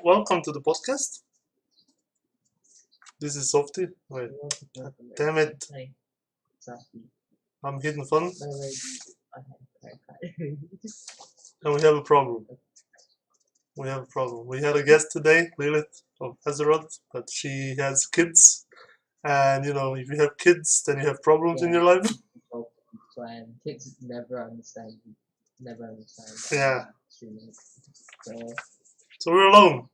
welcome to the podcast. This is Softie. Wait, damn it. Hi, Softie. I'm Hit&Bun, By the way, I have and we have a problem. We had a guest today, Lilith of Azeroth, but she has kids. And you know, if you have kids, then you have problems in your life. Plan. Kids never understand. Yeah. Streaming. So we're alone.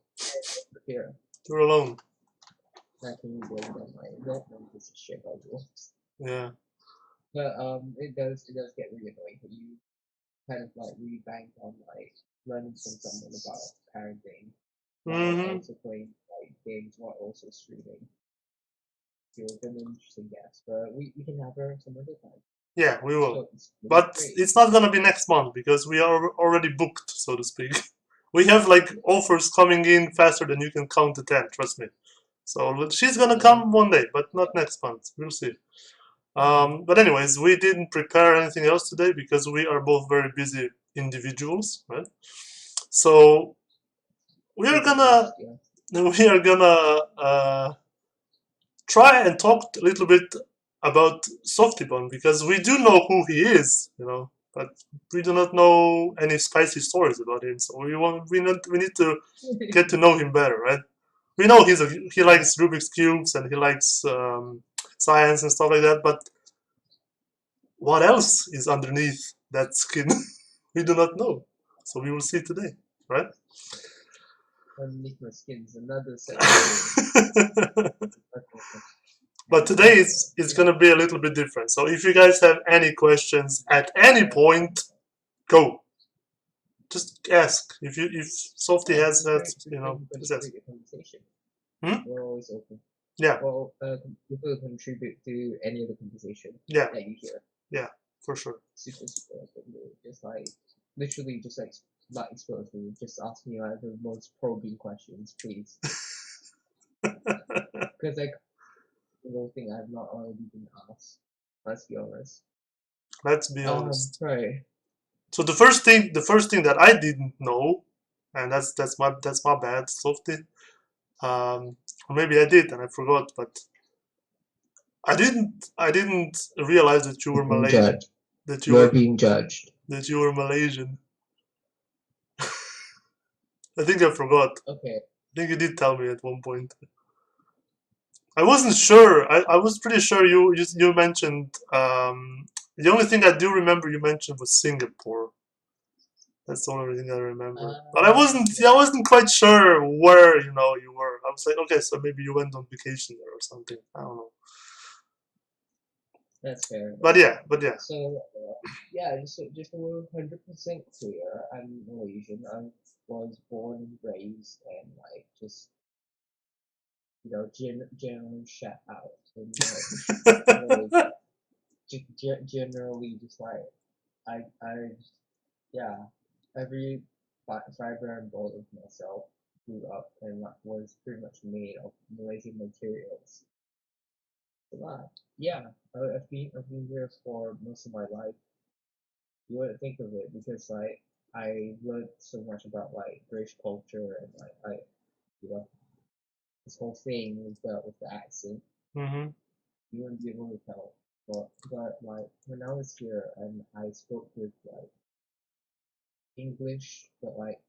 Here, We're alone. I can blame them. I don't know this is shit I do. Yeah. But it does get really annoying when you kind of like really bank on like learning from someone about parenting. While also playing like games while also streaming. You're an interesting guest, but we can have her some other time. Yeah, we will. So but it's not gonna be next month because we are already booked, so to speak. We have like offers coming in faster than you can count to 10, trust me. So she's gonna come one day, but not next month. We'll see. But anyways, we didn't prepare anything else today because we are both very busy individuals, right? So we are gonna try and talk a little bit about Softiebun because we do know who he is, you know, but we do not know any spicy stories about him. So we need to get to know him better, right? We know he likes Rubik's cubes and he likes science and stuff like that, but what else is underneath that skin? We do not know. So we will see today, right? Underneath my skin's another set. But today it's gonna be a little bit different. So if you guys have any questions at any point, go. Just ask. If Softie has that, you know, just ask. We're always open. Yeah. Well, people contribute to any of the conversation Yeah. that you hear. Yeah, for sure. Super open. Just like literally just like not expose me. Just ask me like the most probing questions, please. Because like the thing I've not already been asked. Let's be honest. Let's be honest. Right. So the first thing that I didn't know, and that's my bad, Softie. Or maybe I did and I forgot, but I didn't realize that you were Malaysian. That you are being judged. That you were Malaysian. I think I forgot. Okay. I think you did tell me at one point. I wasn't sure. I was pretty sure you mentioned. The only thing I do remember you mentioned was Singapore. That's the only thing I remember. But I wasn't quite sure where you were. I was like, okay, so maybe you went on vacation there or something. I don't know. That's fair. But yeah. So yeah, just 100% clear. I'm Malaysian. I was born and raised and like just generally shut out and generally just like I every fiber and bone of myself grew up and was pretty much made of Malaysian materials. Yeah, I've been here for most of my life. You wouldn't think of it because like I learned so much about like British culture and like this whole thing was built with the accent. Mm-hmm. You wouldn't be able to tell. But like when I was here and I spoke with like English, but like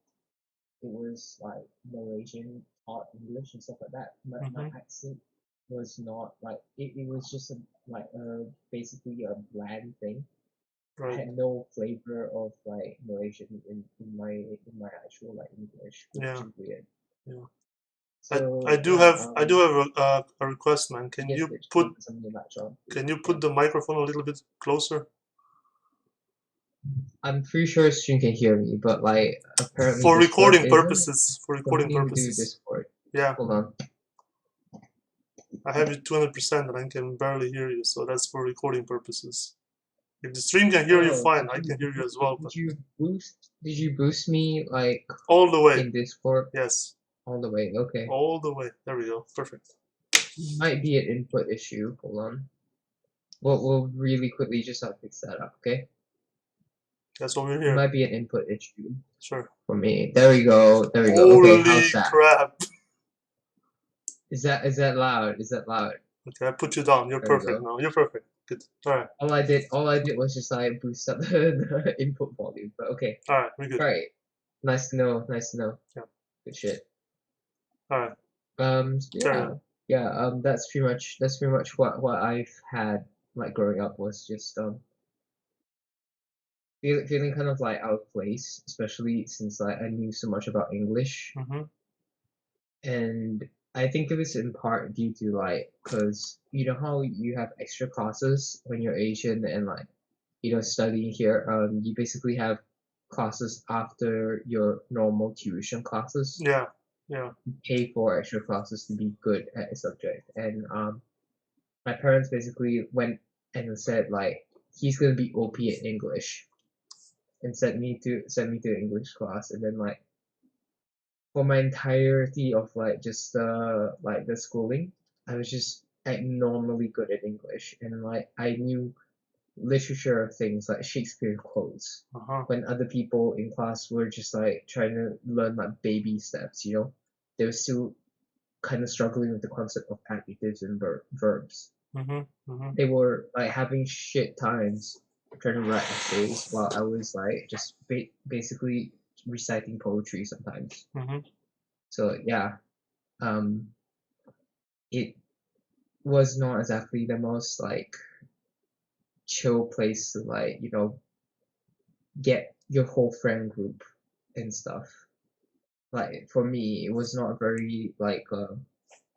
it was like Malaysian taught English and stuff like that. My accent was not like it was just basically a bland thing. Right. I had no flavor of like Malaysian in my actual like English, which is weird. Yeah. So, I do have a request, man. Can you put the microphone a little bit closer? I'm pretty sure stream can hear me, but like apparently for recording purposes. Discord. Yeah. Hold on. I have it 200% and I can barely hear you, so that's for recording purposes. If the stream can hear you fine, I can hear you as well. Did you boost me like all the way in Discord? Yes. All the way, okay. All the way. There we go. Perfect. Might be an input issue. Hold on. We'll really quickly just have to fix that up, okay? That's what we're It here. might be an input issue Sure. for me. There we go. There we go. Okay, Holy how's that? crap. Is that loud? Is that loud? Okay, I put you down. You're There we perfect go. now. You're perfect. Good. Alright. All I did was just like boost up the input volume. But okay. Alright, we're good. Right. Nice to know. Nice to know. Yeah. Good shit. Alright. Yeah. Yeah. That's pretty much what I've had like growing up was just feeling kind of like out of place, especially since like I knew so much about English. Mm-hmm. And I think it was in part due to like, cause you know how you have extra classes when you're Asian and like, studying here. You basically have classes after your normal tuition classes. Yeah. Yeah. You pay for extra classes to be good at a subject, and my parents basically went and said like he's gonna be OP at English, and sent me to English class, and then like for my entirety of like just like the schooling, I was just abnormally good at English, and like I knew literature things like Shakespeare quotes Uh-huh. when other people in class were just like trying to learn like baby steps, they were still kind of struggling with the concept of adjectives and verbs. Mm-hmm. Mm-hmm. They were like having shit times trying to write essays while I was like just basically reciting poetry sometimes. Mm-hmm. So yeah, um, it was not exactly the most like chill place to like get your whole friend group and stuff. Like for me, it was not a very like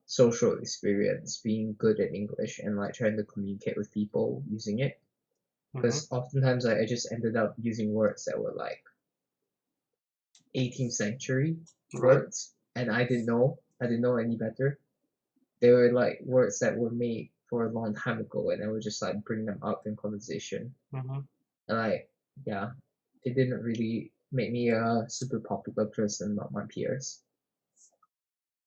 social experience being good at English and like trying to communicate with people using it. Mm-hmm. Because oftentimes I just ended up using words that were like 18th century Right. words, and I didn't know any better. They were like words that were made for a long time ago, and I would just like bring them up in conversation. Mm-hmm. And like, yeah, it didn't really make me a super popular person among my peers.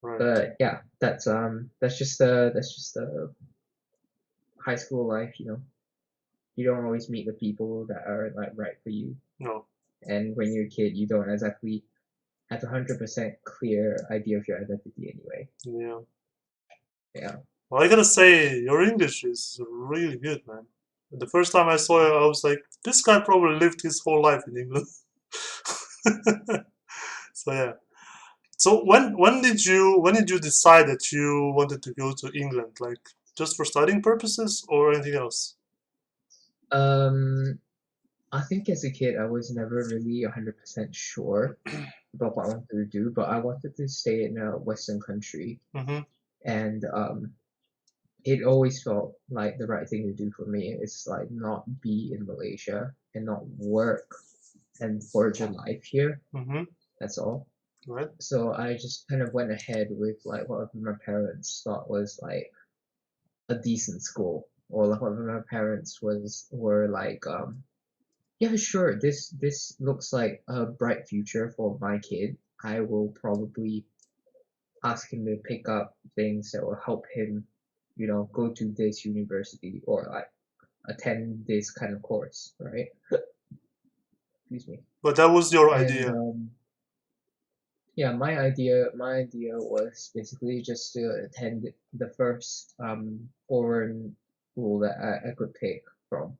Right. But yeah, that's just the high school life. You don't always meet the people that are like right for you. No. And when you're a kid, you don't exactly have a 100% clear idea of your identity anyway. Yeah. Yeah. Well, I gotta say, your English is really good, man. The first time I saw it, I was like, this guy probably lived his whole life in England. So yeah. So when did you decide that you wanted to go to England? Like just for studying purposes or anything else? Um, I think as a kid, I was never really 100% sure about what I wanted to do, but I wanted to stay in a Western country, Mm-hmm. and it always felt like the right thing to do for me is like not be in Malaysia and not work and forge a life here. Mm-hmm. That's all. Right. So I just kind of went ahead with like what my parents thought was like a decent school, or like what my parents were like, yeah, sure, this looks like a bright future for my kid. I will probably ask him to pick up things that will help him, go to this university or like attend this kind of course, right? Excuse me. But that was your And idea. yeah, my idea was basically just to attend the first foreign school that I could pick from.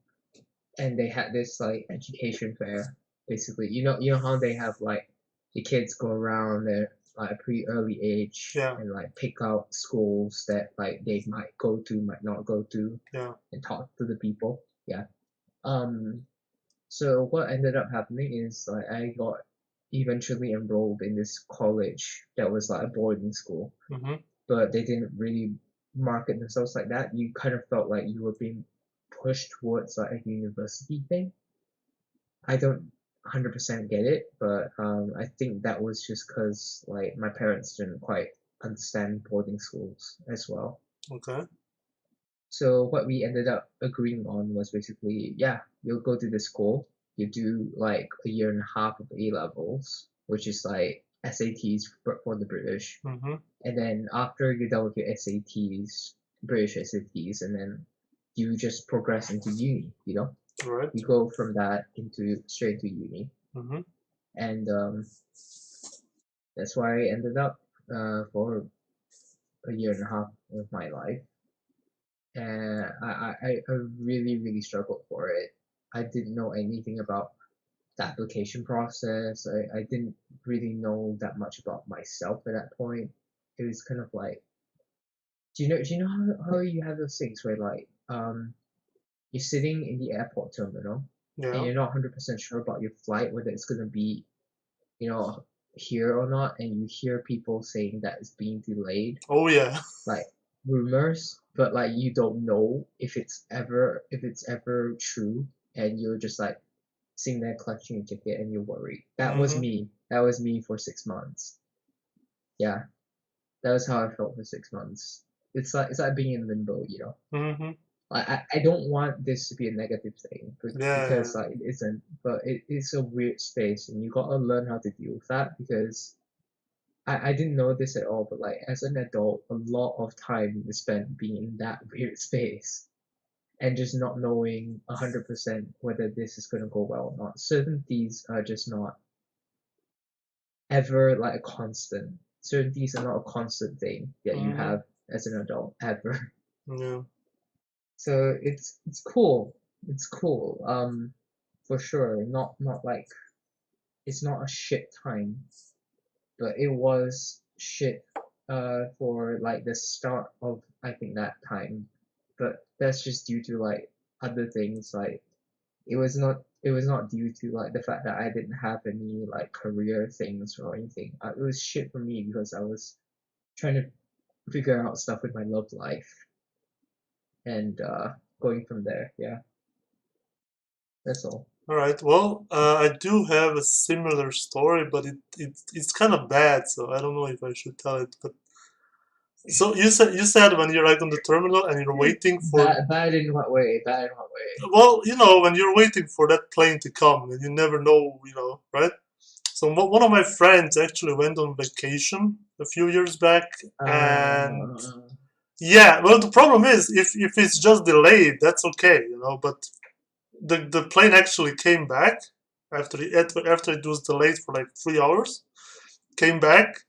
And they had this like education fair, basically. You know how they have like the kids go around at like a pretty early age Yeah. and like pick out schools that like they might go to, might not go to, Yeah. and talk to the people. Yeah. Um, so what ended up happening is like I got eventually enrolled in this college that was like a boarding school, Mm-hmm. but they didn't really market themselves like that. You kind of felt like you were being pushed towards like a university thing. I don't 100% get it, but I think that was just because like my parents didn't quite understand boarding schools as well. Okay. So what we ended up agreeing on was basically, yeah, you'll go to the school, you do like a year and a half of A levels, which is like SATs for the British, Mm-hmm. and then after you're done with your SATs, British SATs, and then you just progress into uni. Right. You go from that straight to uni, Mm-hmm. and that's why I ended up for a year and a half of my life, and I really really struggled for it. I didn't know anything about the application process. I didn't really know that much about myself at that point. It was kind of like, do you know how you have those things where like you're sitting in the airport terminal and Yeah. you're not 100% sure about your flight, whether it's gonna be, here or not, and you hear people saying that it's being delayed, Oh yeah. like rumors, but like you don't know if it's ever true, and you're just like sitting there clutching your ticket and you're worried. That was Mm-hmm. me. That was me for 6 months. Yeah, that was how I felt for 6 months. It's like being in limbo. Mm-hmm. I don't want this to be a negative thing Yeah. because like it isn't, but it's a weird space and you gotta learn how to deal with that because I didn't know this at all, but like as an adult, a lot of time is spent being in that weird space and just not knowing 100% whether this is gonna go well or not. Certainties are just not ever like a constant. Certainties are not a constant thing that you Mm-hmm. have as an adult ever. Yeah. So it's cool. It's cool. For sure. Not like it's not a shit time, but it was shit for like the start of I think that time. But that's just due to like other things like it was not due to like the fact that I didn't have any like career things or anything. It was shit for me because I was trying to figure out stuff with my love life and going from there. Yeah, that's all. All right. Well, I do have a similar story, but it's kind of bad, so I don't know if I should tell it. But so you said when you're like on the terminal and you're waiting for, Bad in what way? Bad in what way? well, when you're waiting for that plane to come and you never know, right? So one of my friends actually went on vacation a few years back, and Uh, yeah, well, the problem is if it's just delayed, that's okay, but the plane actually came back after it was delayed for like 3 hours, came back,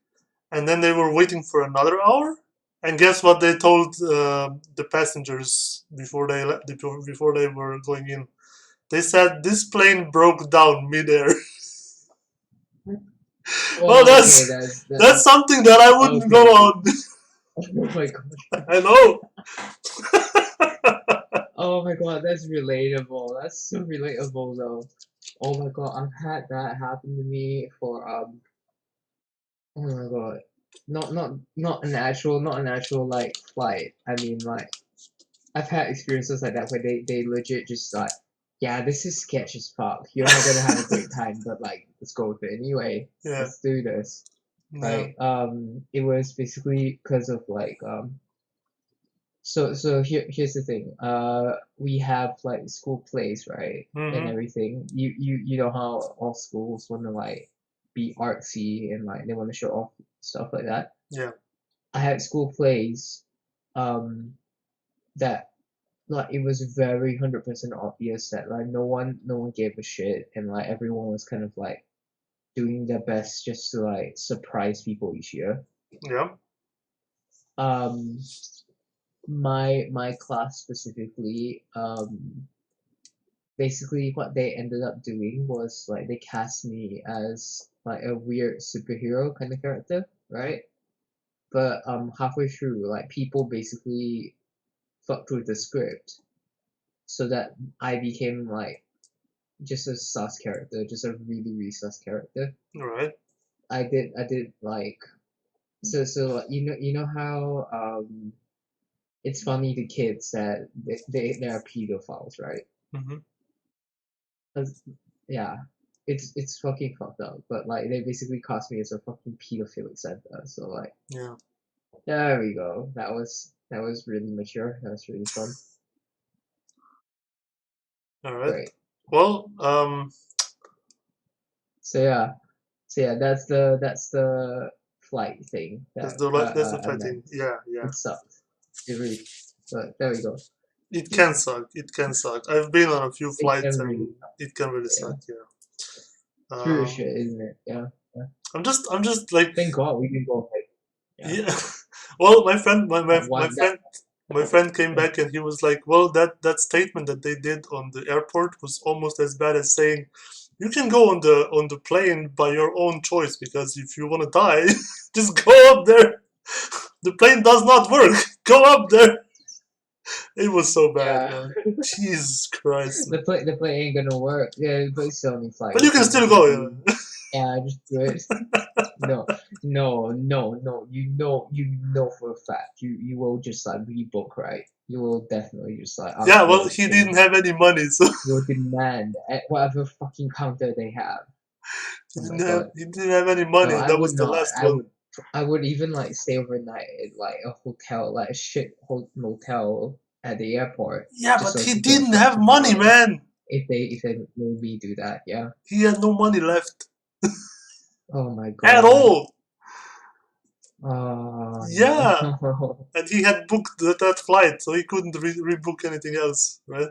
and then they were waiting for another hour. And guess what they told the passengers before they were going in? They said this plane broke down midair. Well, oh, okay, that's that's that's something that I wouldn't go okay. on. Oh my god. I know. Oh my god, that's relatable. That's so relatable though. Oh my god, I've had that happen to me for oh my god. Not an actual like flight. I mean like I've had experiences like that where they legit just like, yeah, this is sketch as fuck. You're not gonna have a great time, but like let's go with it anyway. Yeah, Let's do this. yeah. Right. It was basically because of like so here's the thing. We have like school plays, right? And Mm-hmm. everything. You know how all schools want to like be artsy and like they want to show off stuff like that. Yeah. I had school plays, um, that like it was very 100% obvious that like no one gave a shit and like everyone was kind of like doing their best just to like surprise people each year. Yeah. Um, my class specifically, basically what they ended up doing was like they cast me as like a weird superhero kind of character, right? But halfway through, like people basically fucked with the script so that I became like just a sus character, just a really really sus character. All right. I did like so like, you know how it's funny to kids that they are pedophiles, right? Mm-hmm. 'Cause, yeah, it's fucking fucked up. But like they basically cast me as a fucking pedophilic center. So like Yeah. there we go. That was really mature. That was really fun. All right. Great. Well, So yeah, that's the flight thing that's that the I fighting. meant. Yeah. Yeah. It sucks. It really. But there we go. It can suck. It can suck. I've been on a few It flights can really, and it can really yeah. suck. Yeah. It's really Um, shit, isn't it? Yeah. Yeah. I'm just like, Thank God we didn't go like, yeah. yeah. Well, my friend, my, my, That my one, that, friend, my friend came yeah. back and he was like, "Well, that statement that they did on the airport was almost as bad as saying, you can go on the plane by your own choice because if you want to die, just go up there. The plane does not work. Go up there." It was so bad, Yeah. man. Jesus Christ, man. The play ain't gonna work. Yeah, but it's only flight. But you It's can only still gonna go. be, yeah, just do it. No, no, no, no. You know for a fact you will just like rebook, right? You will definitely just like Yeah. ask Well, for he didn't change. have any money, so You'll demand at whatever fucking counter they have. he Oh my didn't have god. he didn't have any No, money, and I that would was the not. last one. I would even like stay overnight at like a hotel, like a shit motel at the airport, Yeah, just but so I he can get a didn't flight have money, tomorrow. man. If they made me do that, yeah. He had no money left Oh my at god. all. Oh Yeah, no. and he had booked that flight, so he couldn't rebook anything else, right?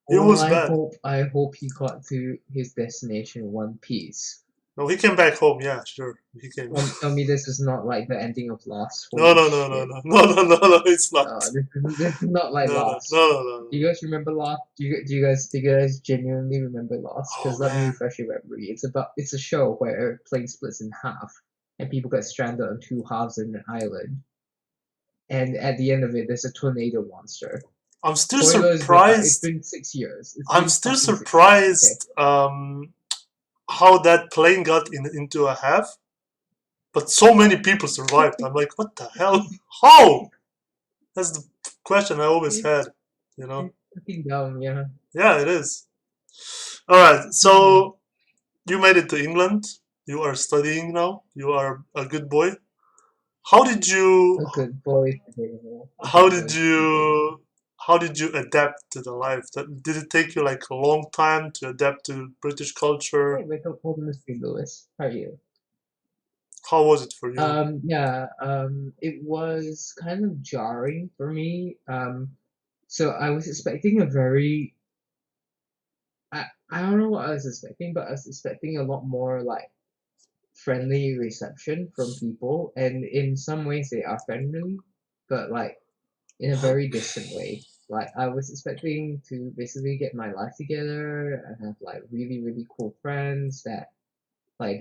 It Well, was bad. I hope he got to his destination in one piece. No, he came back home. Yeah, sure, he came. Tell me this is not like the ending of Lost. No, Holy no, no, no, shit. no, no, no, no, no. It's not. This is not like No, no, Lost. no, no, no, Do no. you guys remember Lost? Do you guys genuinely remember Lost? Oh Because let me man. refresh your memory. It's a show where a plane splits in half and people get stranded on two halves of an island. And at the end of it, there's a tornado monster. I'm still Spoilers, but it's surprised. been 6 years. It's I'm been still fucking 6 years. Okay. surprised how that plane got into a half, but so many people survived. I'm like, what the hell? How? That's the question I always had, you know? It's fucking dumb, yeah. Yeah, it is. Alright, Hmm. so you made it to England. You are studying now. You are a good boy. How did you A good boy is debatable. A how good did boy is debatable. you how did you adapt to the life? Did it take you like a long time to adapt to British Hey, culture? wake up, hold Mr. Lewis. How are you? How was it for you? Yeah, it was kind of jarring for me. So I was expecting a very, I don't know what I was expecting, but I was expecting a lot more like friendly reception from people, and in some ways they are friendly, but like in a very distant way. Like I was expecting to basically get my life together and have like really, really cool friends that like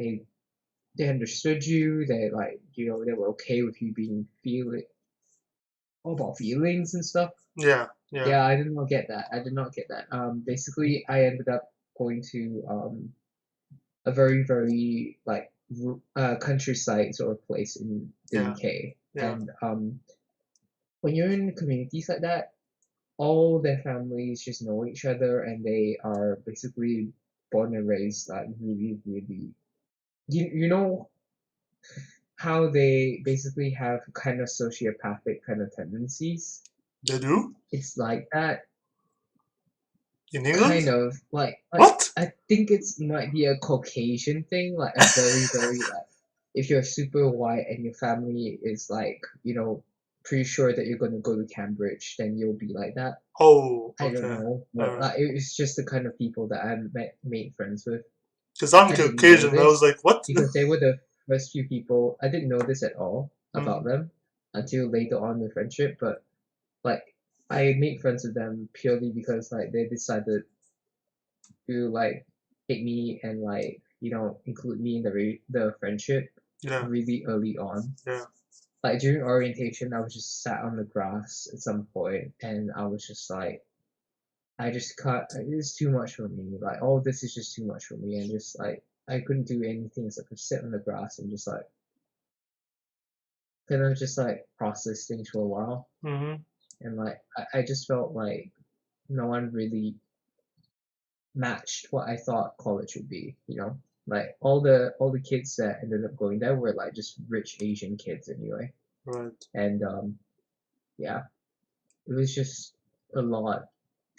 they understood you, they like they were okay with you being feeling all about feelings and stuff. Yeah, yeah, Yeah, I did not get that. I did not get that. Basically I ended up going to a very, very like countryside sort of place in the yeah, UK. yeah. And when you're in communities like that, all their families just know each other and they are basically born and raised like really, really you know how they basically have kind of sociopathic kind of tendencies. They do? It's like that In England? kind of like What? I think it's might be a Caucasian thing, like a very, very like if you're super white and your family is like, pretty sure that you're gonna go to Cambridge, then you'll be like that. Oh, I don't okay. know, but Alright. like it's just the kind of people that I made friends with. Because I'm I didn't know Caucasian, I was this like, what? because they were the first few people. I didn't know this at all about Mhm. them until later on in friendship, but like I made friends with them purely because like they decided to like take me and like include me in the friendship Yeah, really early on. yeah. Like during orientation, I was just sat on the grass at some point, and I was just like, I just can't. It's too much for me. Like all this is just too much for me, and just like I couldn't do anything except for sit on the grass and just like kind of just like process things for a while. Mhm. And like I just felt like no one really matched what I thought college would be. Like all the kids that ended up going there were like just rich Asian kids anyway. Right. And yeah, it was just a lot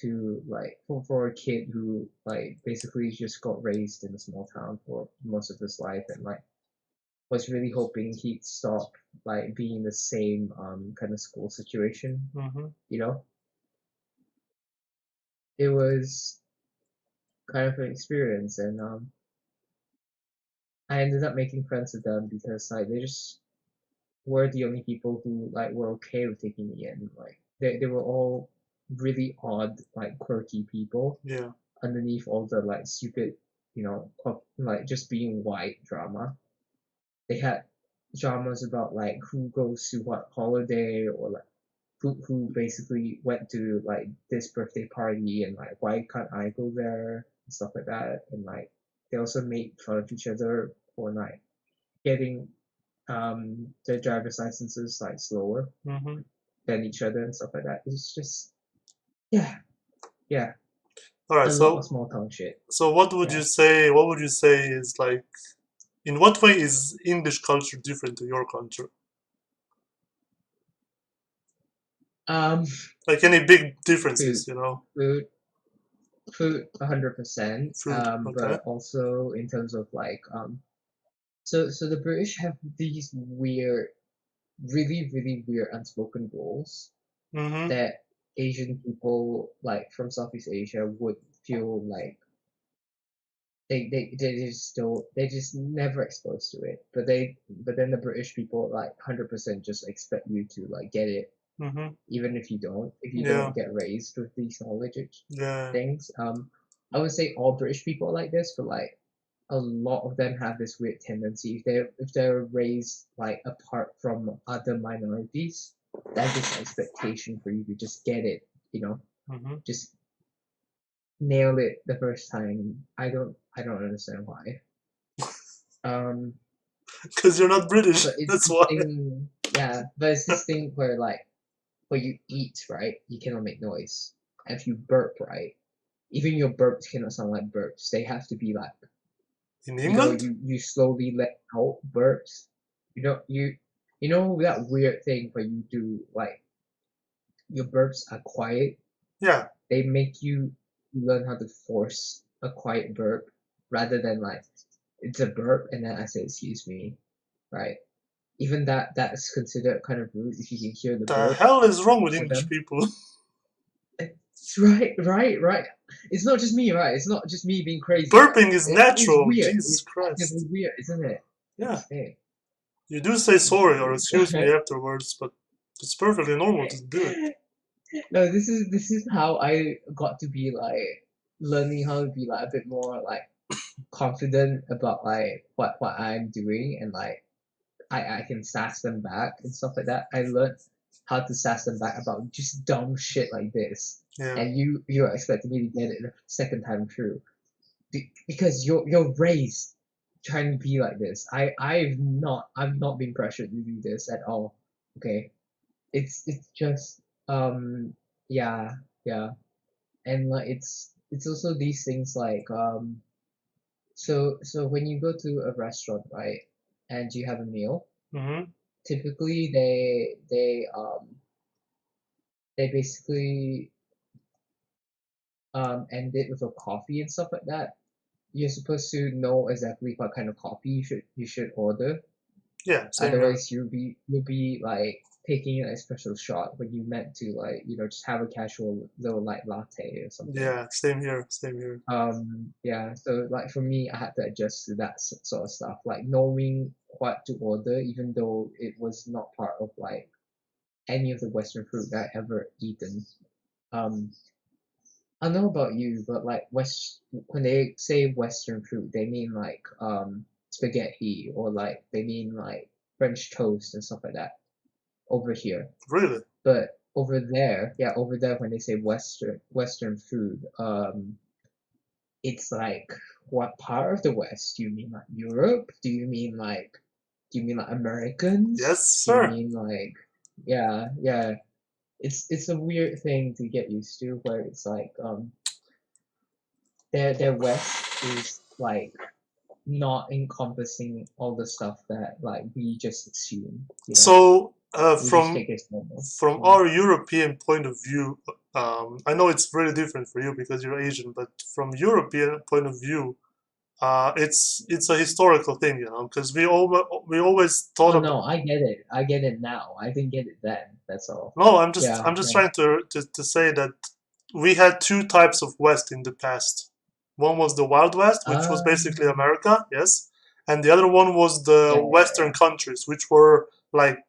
to like for a kid who like basically just got raised in a small town for most of his life and like was really hoping he'd stop like being in the same kind of school situation, Mhm. you know? it was kind of an experience, and I ended up making friends with them because like they just were the only people who like were okay with taking me in. Like they were all really odd, like quirky people Yeah. underneath all the like stupid, like just being white drama. They had dramas about like who goes to what holiday or like who basically went to like this birthday party and like why can't I go there and stuff like that. And like they also made fun of each other for like getting their driver's licenses like slower Mm-hmm. than each other and stuff like that. It's just yeah, yeah, All right. a lot of So small town shit. so what would Yeah. you say? What would you say is like? In what way is English culture different to your culture? Um, Like any big food, differences, you know? food, food, 100%. Food. Okay. But also in terms of like so the British have these weird, really, really weird unspoken rules Mm-hmm. that Asian people like from Southeast Asia would feel like they just don't they just never exposed to it. But then the British people like 100% just expect you to like get it Mm-hmm. even if you Yeah. don't get raised with these knowledge Yeah. things. I would say all British people are like this, but like a lot of them have this weird tendency if they're raised like apart from other minorities, they have this expectation for you to just get it, Mm-hmm. just nail it the first time. I don't understand why. Um, Because you're not British. but it's That's this why. thing, yeah. But it's this thing where like when you eat, right, you cannot make noise. And if you burp, right, even your burps cannot sound like burps. They have to be like, In England? you slowly let out burps. You know, you know that weird thing where you do like your burps are quiet. Yeah. They make you learn how to force a quiet burp rather than like it's a burp and then I say excuse me, right? Even that's considered kind of rude if you can hear the The burp hell is wrong with for English them. people? It's right. It's not just me, right? It's not just me being crazy, right? Burping is It's natural. weird. Jesus It's Christ. actively weird, isn't it? Yeah. Hey. You do say sorry or excuse me Right? afterwards, but it's perfectly normal to do it. No, this is how I got to be like learning how to be like a bit more like confident about like what I'm doing and like I can sass them back and stuff like that. I learned how to sass them back about just dumb shit like this. Yeah. And you're expecting me to get it the second time through. Because you're raised trying to be like this. I've not been pressured to do this at all. Okay. It's just yeah, yeah. And like it's also these things like so when you go to a restaurant, right, and you have a meal, Mm-hmm. typically they basically end it with a coffee and stuff like that. You're supposed to know exactly what kind of coffee you should order. Yeah, same here. Otherwise, you'll be like taking an espresso shot when you meant to like just have a casual little light latte or something. Yeah, same here. Same here. Yeah. So like for me, I had to adjust to that sort of stuff, like knowing what to order, even though it was not part of like any of the Western food that I ever eaten. Um, I don't know about you, but like when they say Western food, they mean like spaghetti or like they mean like French toast and stuff like that over here. Really? But over there, yeah, over there when they say Western food, it's like what part of the West? Do you mean like Europe? Do you mean like Americans? Yes, Do you sir. mean like yeah, yeah. It's a weird thing to get used to where it's like their West is like not encompassing all the stuff that like we just assume, So, we just take as normal. from Yeah. our European point of view, I know it's really different for you because you're Asian, but from European point of view, it's a historical thing, you know, because we always thought Oh about. no, I get it. I get it now. I didn't get it then. That's all. No, Yeah, I'm just yeah. trying to say that we had two types of West in the past. One was the Wild West, which was basically America, yes, and the other one was the Yeah, Western countries, which were like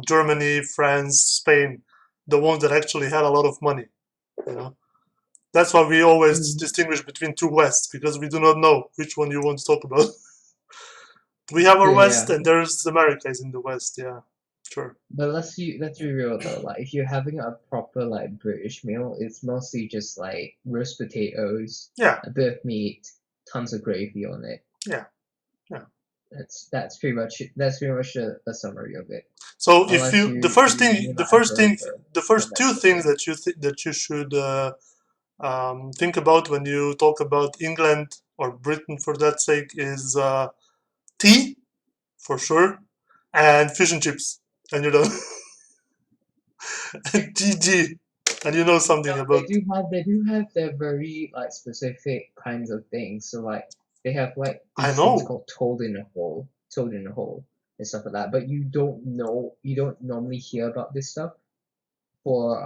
Germany, France, Spain, the ones that actually had a lot of money. You know, that's why we always mm, distinguish between two Wests, because we do not know which one you want to talk about. We have our West, yeah. and there's America is in the West. Yeah, sure. But let's be real though. Like, if you're having a proper like British meal, it's mostly just like roast potatoes, Yeah, a bit of meat, tons of gravy on it. yeah, yeah. That's pretty much it. That's pretty much a summary of it. So if Unless you you like a burger the from first two things Mexico. that you should think about when you talk about England or Britain for that sake is tea for sure and fish and chips, and you know GG, and you know No, something they about. do have their very like specific kinds of things. So like they have like I these things know. called toad in a hole, and stuff like that. But you don't normally hear about this stuff for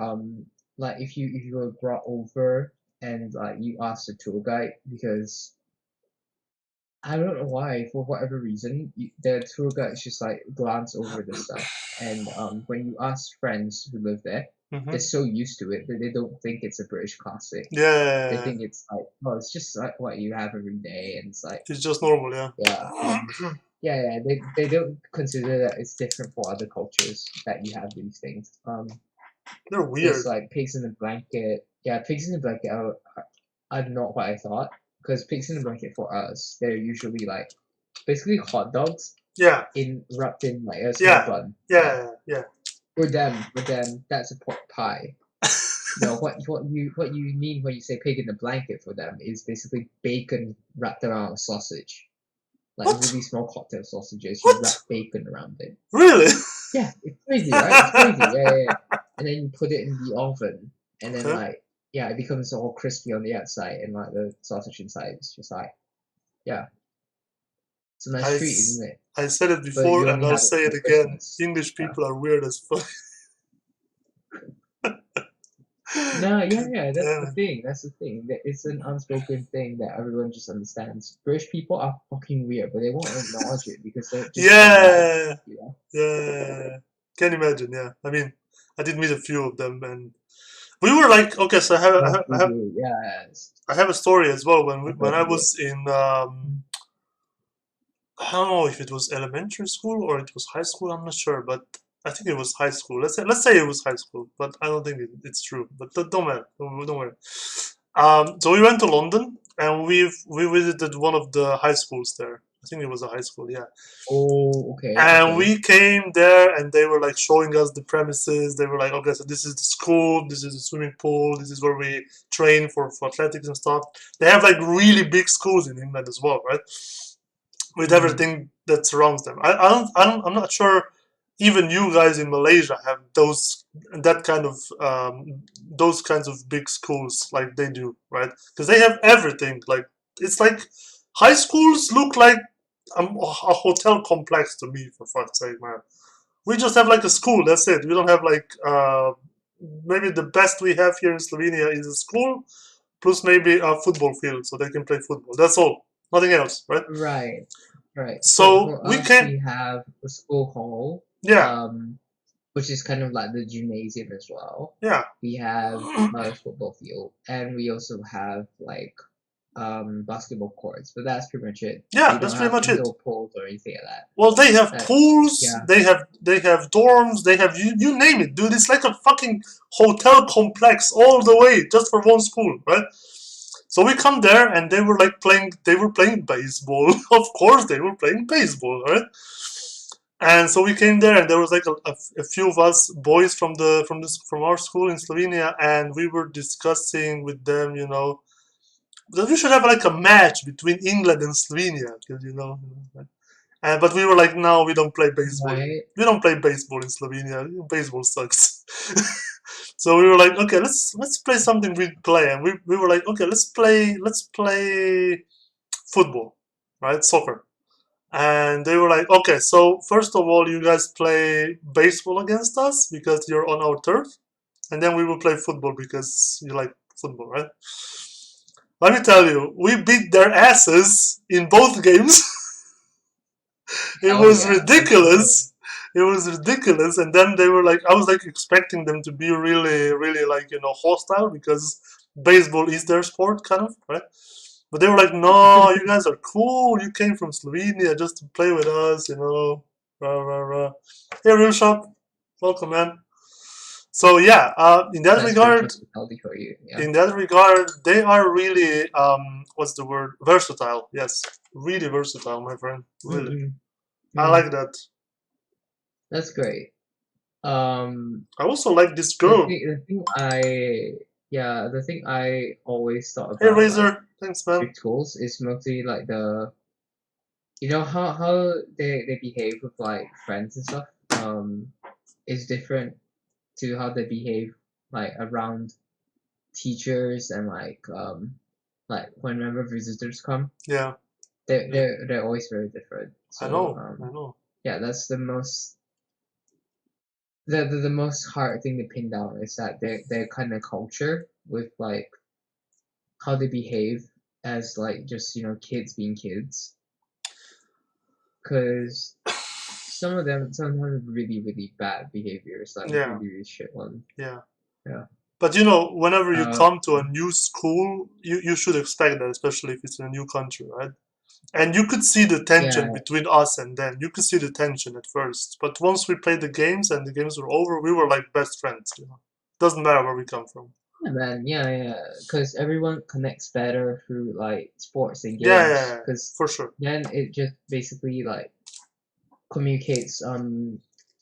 like if you were brought over and like you ask the tour guide, because I don't know why, for whatever reason the tour guides just like glance over the stuff, and when you ask friends who live there, they're Hmm. so used to it that they don't think it's a British classic. They Yeah, think it's like, oh, it's just like what you have every day, and it's like, it's just normal. Yeah, yeah, yeah. They don't consider that it's different for other cultures that you have these things. they're There's weird. like pigs in a blanket. Yeah, pigs in a blanket are not what I thought, because pigs in a blanket for us, they're usually like basically hot dogs Yeah, in wrapped in like a small yeah, bun. Yeah, yeah, yeah. for them, that's a pork pie. No, what you mean when you say pig in a blanket for them is basically bacon wrapped around a sausage, like What? really small cocktail sausages. You What? wrap bacon around it. Really? Yeah, it's crazy, right? It's crazy. Yeah, yeah, yeah. And then you put it in the oven, and then Okay. like, yeah, it becomes all crispy on the outside, and like the sausage inside is just like, yeah, it's a nice I, treat, s- isn't it? I said it But before you and only I'll have it say it for again. Christmas. English Yeah. people are weird as fuck. No, yeah, God yeah, that's damn the it. thing. That's the thing. It's an unspoken thing that everyone just understands. British people are fucking weird, but they won't acknowledge it because they're just polite, Yeah, you know? yeah. Can imagine, yeah. I mean, I did meet a few of them and we were like, okay, so Yes, we do. Yes. I have a story as well I've when heard I of it. was in I don't know if it was elementary school or it was high school. I'm not sure, but I think it was high school. Let's say it was high school, but I don't think it's true. But don't matter. Don't worry. So we went to London and we visited one of the high schools there. I think it was a high school, yeah. Oh, okay, And okay. we came there and they were like showing us the premises. They were like, okay, so this is the school, this is the swimming pool, this is where we train for athletics and stuff. They have like really big schools in England as well, right? With Mm, everything that surrounds them. I'm not sure even you guys in Malaysia have that kind of those kinds of big schools like they do, right? Because they have everything. Like it's like high schools look like a hotel complex to me, for fuck's sake, man. We just have like a school. That's it. We don't have like maybe the best we have here in Slovenia is a school plus maybe a football field so they can play football. That's all. Nothing else, right? right, right. For So for we us, can, we have a school hall, yeah, um, which is kind of like the gymnasium as well. yeah, We have a football field, and we also have like basketball courts, but that's pretty much it. yeah. We don't That's pretty have much it. indoor pools or anything like that. Well, they have pools, Yeah, they have dorms, they have you name it, dude. It's like a fucking hotel complex all the way just for one school, right? So we come there and they were playing baseball. Of course, they were playing baseball, right? And so we came there, and there was like a few of us boys from our school in Slovenia, and we were discussing with them, that we should have like a match between England and Slovenia, because but we were like, no, we don't play baseball. right. We don't play baseball in Slovenia. Baseball sucks. So we were like, okay, let's play something we play, and we were like, okay, let's play football, right? Soccer. And they were like, okay, so first of all, you guys play baseball against us because you're on our turf, and then we will play football because you like football, right? Let me tell you, we beat their asses in both games. It Hell was yeah, for sure. ridiculous. It was ridiculous. And then they were like, I was like expecting them to be really, really like, hostile because baseball is their sport, kind of, right? But they were like, no, you guys are cool. You came from Slovenia just to play with us, Rah, rah, rah. Hey, Real Shop. Welcome, man. So, yeah, That's French hospitality for you. Yeah. they are really, what's the word? Versatile. Yes. Really versatile, my friend. Really. Mm-mm. I Mm. like that. That's great. Um, I also like this the girl. thing, the thing I, yeah, the thing I always thought Hey, about like Razor. Thanks, man. rituals is mostly like how they behave with like friends and stuff. Is different to how they behave like around teachers and like whenever visitors come. Yeah, They're always very different. I So know. I know. yeah, that's the most hard thing to pin down is that their kind of culture with like how they behave as like just kids being kids, because some of them sometimes have really bad behaviors, like Yeah, really shit ones. yeah. Yeah. But whenever you Uh, come to a new school, you should expect that, especially if it's in a new country, right? And you could see the yeah, tension between us and them. You could see the tension at first. But once we played the games and the games were over, we were like best friends. Doesn't matter where we come from. yeah, man, yeah, because everyone connects better through like sports and Yeah, yeah, games, yeah, because for sure. then it just basically like communicates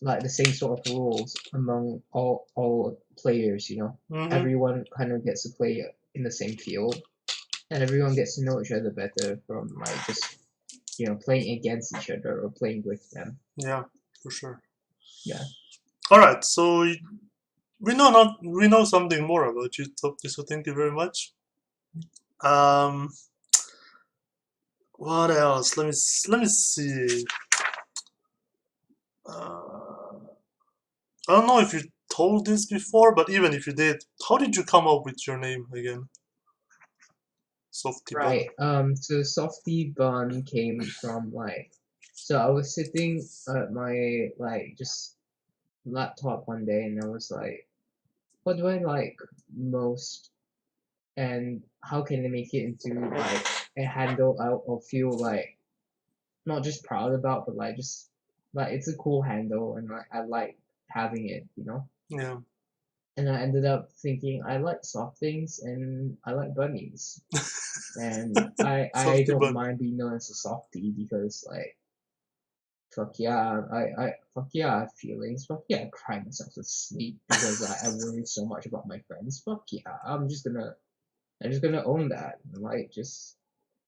like the same sort of rules among all players. Mm-hmm. Everyone kind of gets to play in the same field, and everyone gets to know each other better from like just playing against each other or playing with them. Yeah, for sure. Yeah. All right, so we know something more about you, Softie, so thank you very much. Um, what else? Let me see. I don't know if you told this before, but even if you did, how did you come up with your name again? Softiebun. Right. So Softiebun came from like, so I was sitting at my like just laptop one day and I was like, what do I like most, and how can I make it into like a handle I'll feel like not just proud about, but like just like it's a cool handle and like I like having it. Yeah. And I ended up thinking I like soft things and I like bunnies. And I don't Softiebun. mind being known as a softie because like fuck yeah, fuck yeah, I have feelings. Fuck yeah, I cry myself to sleep because I worry so much about my friends. Fuck yeah, I'm just gonna own that. And, like just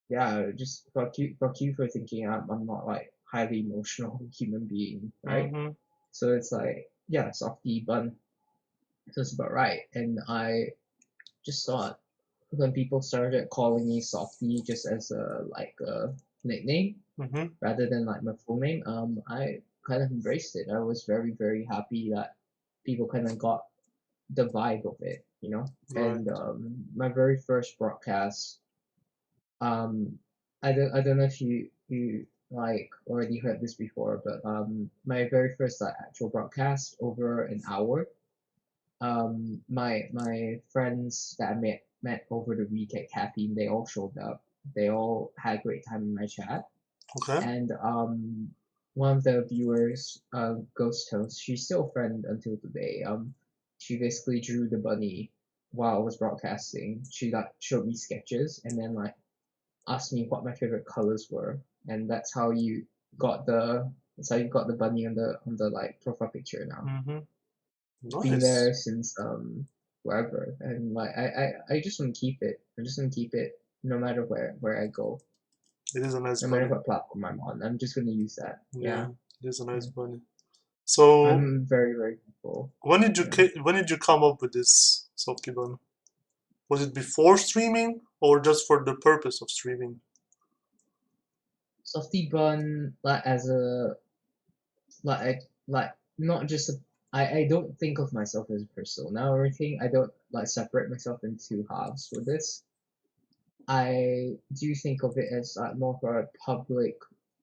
yeah, just fuck you for thinking I'm not like highly emotional human being, right? Mm-hmm. So it's like yeah, softie bun. So it's about right. And I just thought when people started calling me Softie just as a nickname Mm-hmm. rather than like my full name, I kind of embraced it. I was very happy that people kind of got the vibe of it. Right. And my very first broadcast, I don't know if you like already heard this before, but my very first like actual broadcast over an hour. My friends that I met over the week at caffeine, they all showed up. They all had a great time in my chat. Okay. And one of the viewers, Ghost Host, she's still a friend until today. She basically drew the bunny while I was broadcasting. She like showed me sketches and then like asked me what my favorite colors were, and that's how you got the bunny on the like profile picture now. Mm-hmm. Been Nice. there since wherever, and like I just want to keep it. I just want to keep it no matter where I go, It is a nice no matter bunny. what platform I'm on. I'm just gonna use that. Yeah, Yeah, it is a nice yeah. bunny. So I'm very thankful. Yeah. when did you come up with this Softiebun? Was it before streaming or just for the purpose of streaming? Softie bun like as a like not just I don't think of myself as a persona or anything. I don't like separate myself into halves with this. I do think of it as like more for a public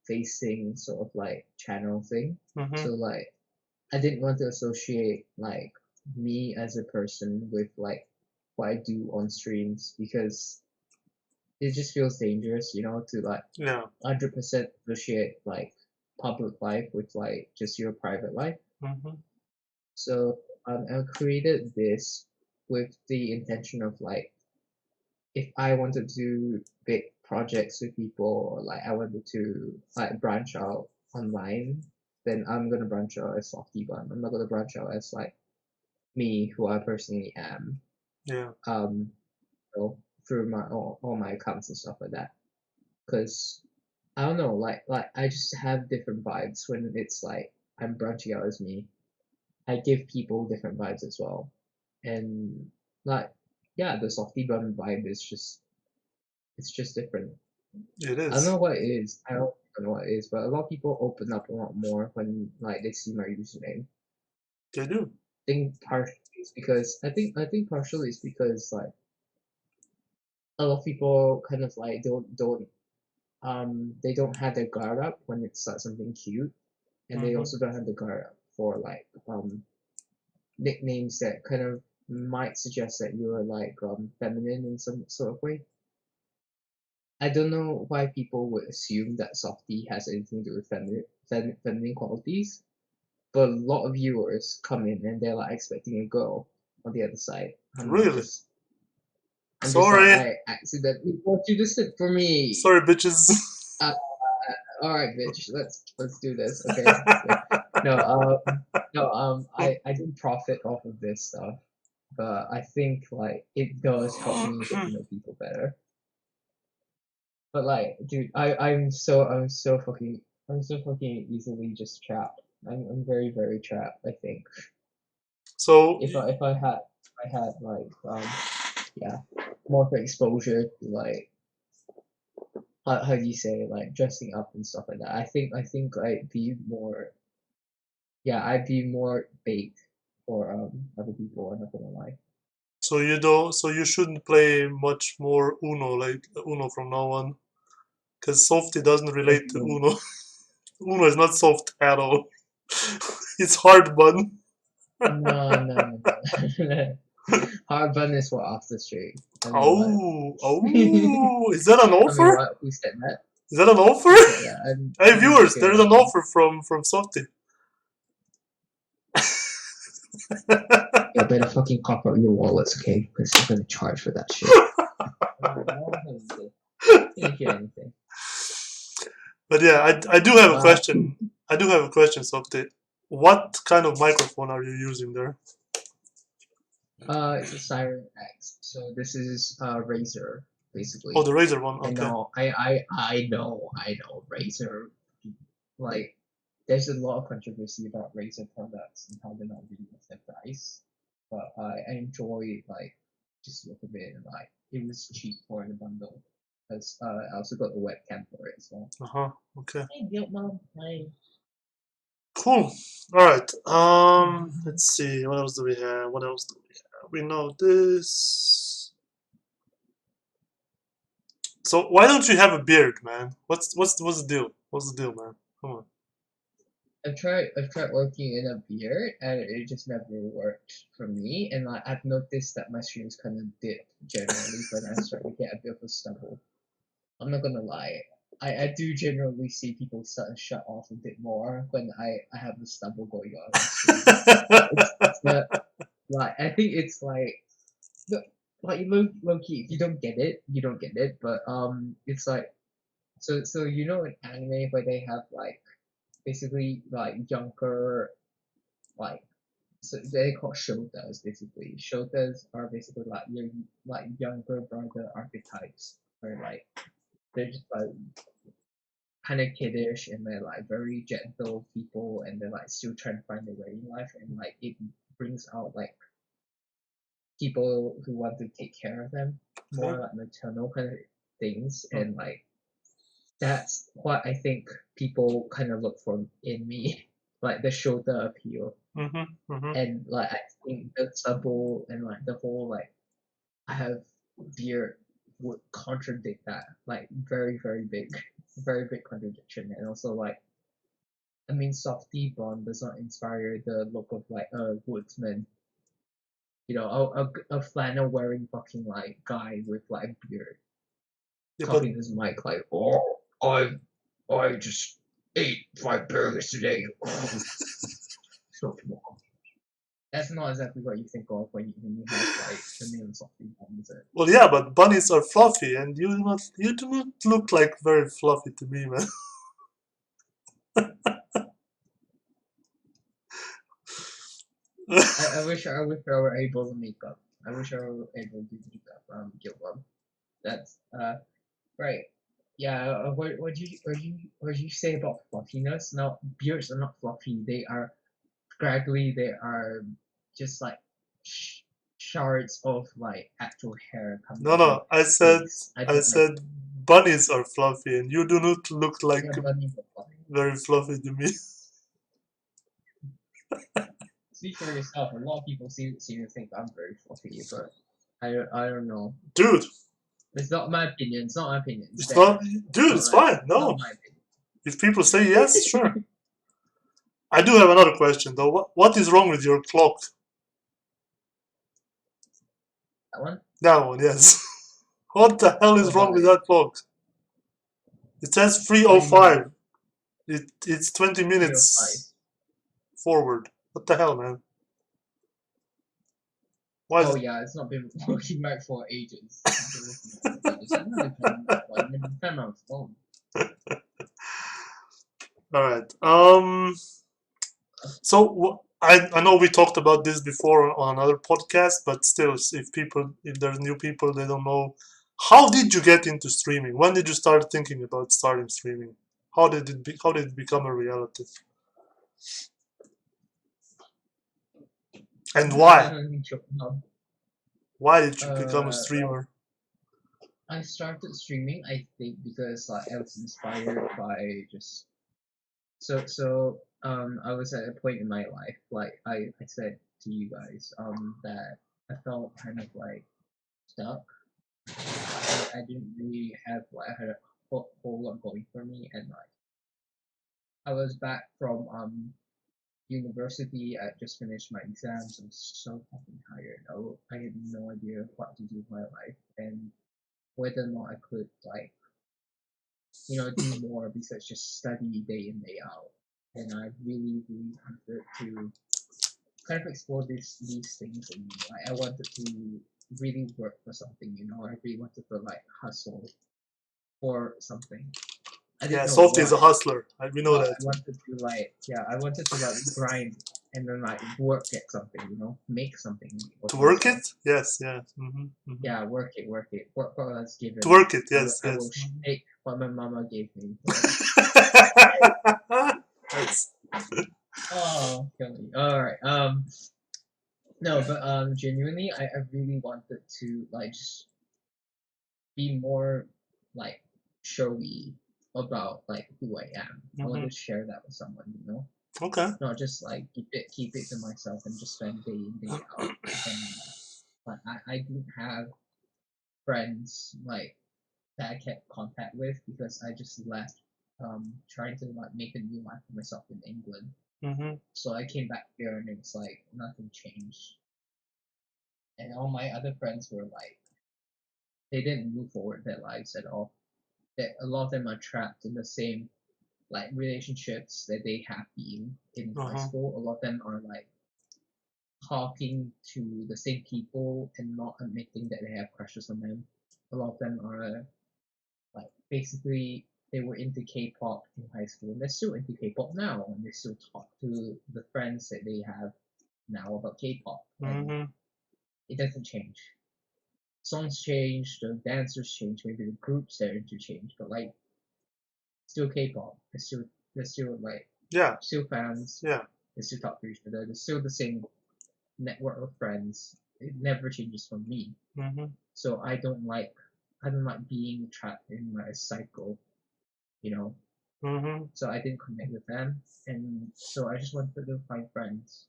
facing sort of like channel thing. Mm-hmm. So like I didn't want to associate like me as a person with like what I do on streams because it just feels dangerous, you know, to like Yeah. 100% associate like public life with like just your private life. Mm-hmm. So I created this with the intention of like if I wanted to do big projects with people or like I wanted to like branch out online, then I'm gonna branch out as Softiebun. I'm not gonna branch out as like me who I personally am. Yeah. You know, through my all my accounts and stuff like that. Cause I don't know, like I just have different vibes when it's like I'm branching out as me. I give people different vibes as well. And like yeah, the Softiebun vibe is just it's just different. It I don't is. know what it is. I don't know what it is, but a lot of people open up a lot more when like they see my username. They do. I think partially it's because I think partially it's because like a lot of people kind of like don't they don't have their guard up when it's like something cute, and they Mm-hmm. also don't have the guard up for like nicknames that kind of might suggest that you're like feminine in some sort of way. I don't know why people would assume that Softie has anything to do with feminine qualities, but a lot of viewers come in and they're like expecting a girl on the other side. Really. I'm just like Sorry. I accidentally bought you this for me. Sorry, bitches. Uh, all right, bitch, let's do this. Okay. Okay. No, no, I didn't profit off of this stuff, but I think like it does help me get to know people better. But like, dude, I'm so fucking easily just trapped. I'm very very trapped. I think So, if I had like yeah more of exposure to like how do you say like dressing up and stuff like that. I think I'd be more yeah I'd be more bait for other people. I'm not gonna lie. so you don't. So you shouldn't play much more Uno, like Uno from now on, because Softy doesn't What do relate you to mean? Uno. Uno is not soft at all. It's hard bun. No, no, no, no. Hard bun is for off the street. I mean what? Oh, oh, is that an I mean offer? what? Who said that? Is that an offer? Who said that? Hey I'm not viewers, scared there's of an you. offer from Softy. Yo, better fucking cock up your wallets, okay? Because you're gonna charge for that shit. Didn't hear anything. But yeah, I do have a Uh, question. I do have a question, Softy. What kind of microphone are you using there? it's a Siren X. So this is Razer, Oh, basically. the Razer one. I Okay. know, I know, Razer. Like, there's a lot of controversy about Razer products and how they're not really worth their price. But I enjoy like just look of it and like it was cheap for in a bundle. Because I also got the webcam for it as well. Uh huh. Okay. Hey, built mom. Hi. Cool. All right. Let's see. What else do we have? What else do we have? We know this. So why don't you have a beard, man? What's the deal? What's the deal, man? Come on. I've tried working in a beard and it just never worked for me. And like I've noticed that my streams kind of dip generally when I start to get a bit of a stubble. I'm not gonna lie. I do generally see people start to shut off a bit more when I have the stubble going on stream. It's not like I think it's the- like low key. If you don't get it, you don't get it. But it's like so you know in anime where they have like basically like younger like so they call shotas basically. Shotas are basically like your like younger brother archetypes where like they're just like kind of kiddish and they're like very gentle people and they're like still trying to find their way in life and like it brings out like people who want to take care of them more Okay. like maternal kind of things and like that's what I think people kind of look for in me like the shota appeal And like I think the stubble and like the whole like I have beard would contradict that. Like very big, very big contradiction. And also like I mean Softiebun does not inspire the look of like a woodsman. You know, a flannel wearing fucking like guy with like beard Yeah, but talking to his mic like, oh, I just ate 5 burgers today. So that's not exactly what you think of when you have like the name Softie Bun, is it? well, yeah, but bunnies are fluffy, and you do not look like very fluffy to me, man. I wish I were able to make up. I wish I were able to make up Gilbum. That's right. Yeah, what you say about fluffiness? No, beards are not fluffy. They are scraggly. They are just like sh shards of like actual hair coming No, out your no, I said face. I I don't like said bunnies are fluffy, and you do not look like yeah, bunnies are fluffy. very fluffy to me. Speak for yourself. A lot of people seem to think I'm very fluffy, but I don't know. Dude, It's not my opinion. It's not my opinion. It's it's not, theirs. dude, it's fine. It's not No, my if people say yes, sure. opinion. I do have another question though. What is wrong with your clock? That one? That one, yes. What the hell What is wrong about with it? that clock? It says What do you mean? 3:05. It's 20 305. minutes forward. What the hell, man? Why is Oh it? yeah, it's not been working right for ages. It's not been working right for ages. I'm not depending on that one. Maybe depend on its phone. All right. So I know we talked about this before on another podcast, but still, if there's new people, they don't know. How did you get into streaming? When did you start thinking about starting streaming? How did it become a reality? And why? Why did you become a Well, streamer? I started streaming, I think, because like I was inspired by just I was at a point in my life, like I said to you guys, that I felt kind of like stuck. I didn't really have like I had a whole lot going for me, and like I was back from university. I just finished my exams. I was so fucking tired. I had no idea what to do with my life and whether or not I could like do more besides just study day in day out. And I really wanted to kind of explore these things, and like I wanted to really work for something. I really wanted to like hustle for something. I Yeah, didn't know Softie is a what, hustler. We know but that. I wanted to like I wanted to like grind and then like work at something, make something of To work myself. it? Yes, yeah. Hmm. Yeah, work it, work what I was To given. work it, yes, I will yes. shake what my mama gave me. Yes. Oh, kill me. All right. No, but genuinely, I really wanted to like just be more like showy about like who I am. I Hmm. wanted to share that with someone, Okay. not just like keep it to myself and just spend day in day out. And like I didn't have friends like that I kept contact with because I just left trying to like make a new life for myself in England. Hmm. So I came back here and it was like nothing changed. And all my other friends were like they didn't move forward their lives at all. That a lot of them are trapped in the same like relationships that they have been in high Uh-huh. school. A lot of them are like talking to the same people and not admitting that they have crushes on them. A lot of them are like basically they were into K-pop in high school and they're still into K-pop now and they still talk to the friends that they have now about K-pop and Hmm. it doesn't change. Songs change, the dancers change, maybe the groups they're into change, but like still K-pop. They're still like Yeah, still fans. yeah. They still talk to each other. They're still the same network of friends. It never changes for me. Hmm. So I don't like being trapped in my cycle, you know. Hmm. So I didn't connect with them, and so I just wanted to find friends.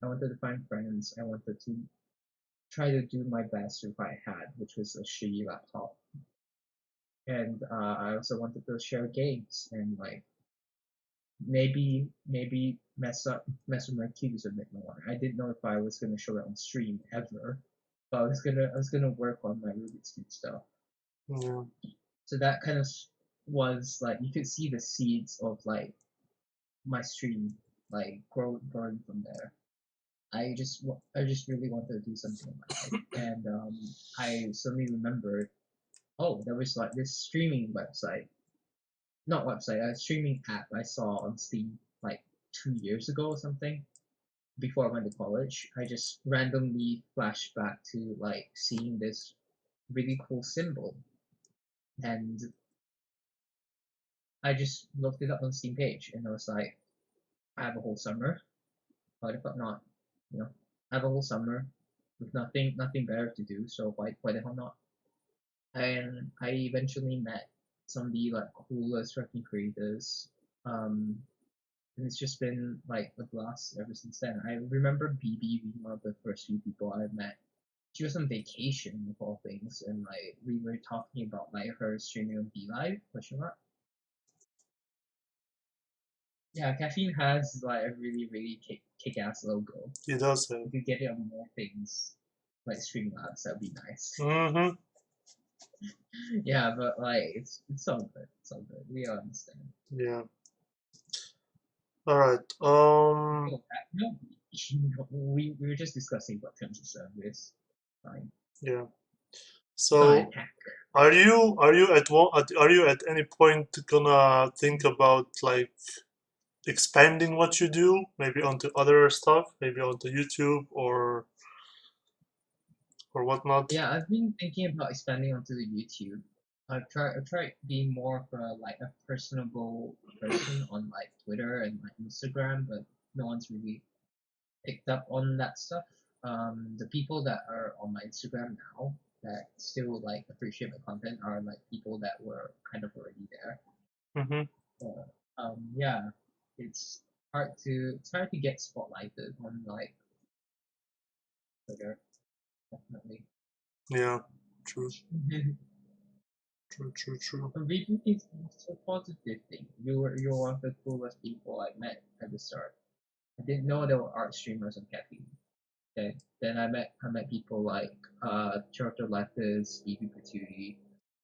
I wanted to find friends. I wanted to try to do my best with what I had, which was a shitty laptop. And I also wanted to share games and like maybe mess with my cues a bit more. I didn't know if I was gonna show it on stream ever, but I was gonna work on my Rubik's Cube stuff. Yeah. So that kind of was like you could see the seeds of like my stream like growing from there. I just really wanted to do something in my life, and I suddenly remembered, oh, there was like this streaming website, not website, a streaming app I saw on Steam like 2 years ago or something. Before I went to college, I just randomly flashed back to like seeing this really cool symbol, and I just looked it up on Steam page, and I was like, I have a whole summer. Why the fuck not? You know, I have a whole summer with nothing better to do, so why the hell not? And I eventually met some of the like coolest writing creators. Um, and it's just been like a blast ever since then. I remember BB being one of the first few people I met. She was on vacation of all things, and like we were talking about like her streaming on B Live question mark. Yeah, Caffeine has like a really kick ass logo. He does have. If you get it on more things like Streamlabs, that'd be nice. Mm-hmm. Yeah, but like it's all good. It's all good. We all understand. Yeah. All right. No, we were just discussing about terms of service. Fine. Yeah. It's not an So, attack. are you at any point gonna think about like expanding what you do, maybe onto other stuff, maybe onto YouTube or whatnot? Yeah, I've been thinking about expanding onto the YouTube. I've tried being more of a like a personable person on like Twitter and like Instagram, but no one's really picked up on that stuff. The people that are on my Instagram now that still like appreciate my content are like people that were kind of already there. Mm-hmm. So, yeah, it's it's hard to get spotlighted on like Twitter, definitely. Yeah. True. True. True. True. But maybe it's a positive thing. You're one of the coolest people I met at the start. I didn't know there were art streamers on Caffeine. Then I met people like Churchill Letters, Stevie Patootie.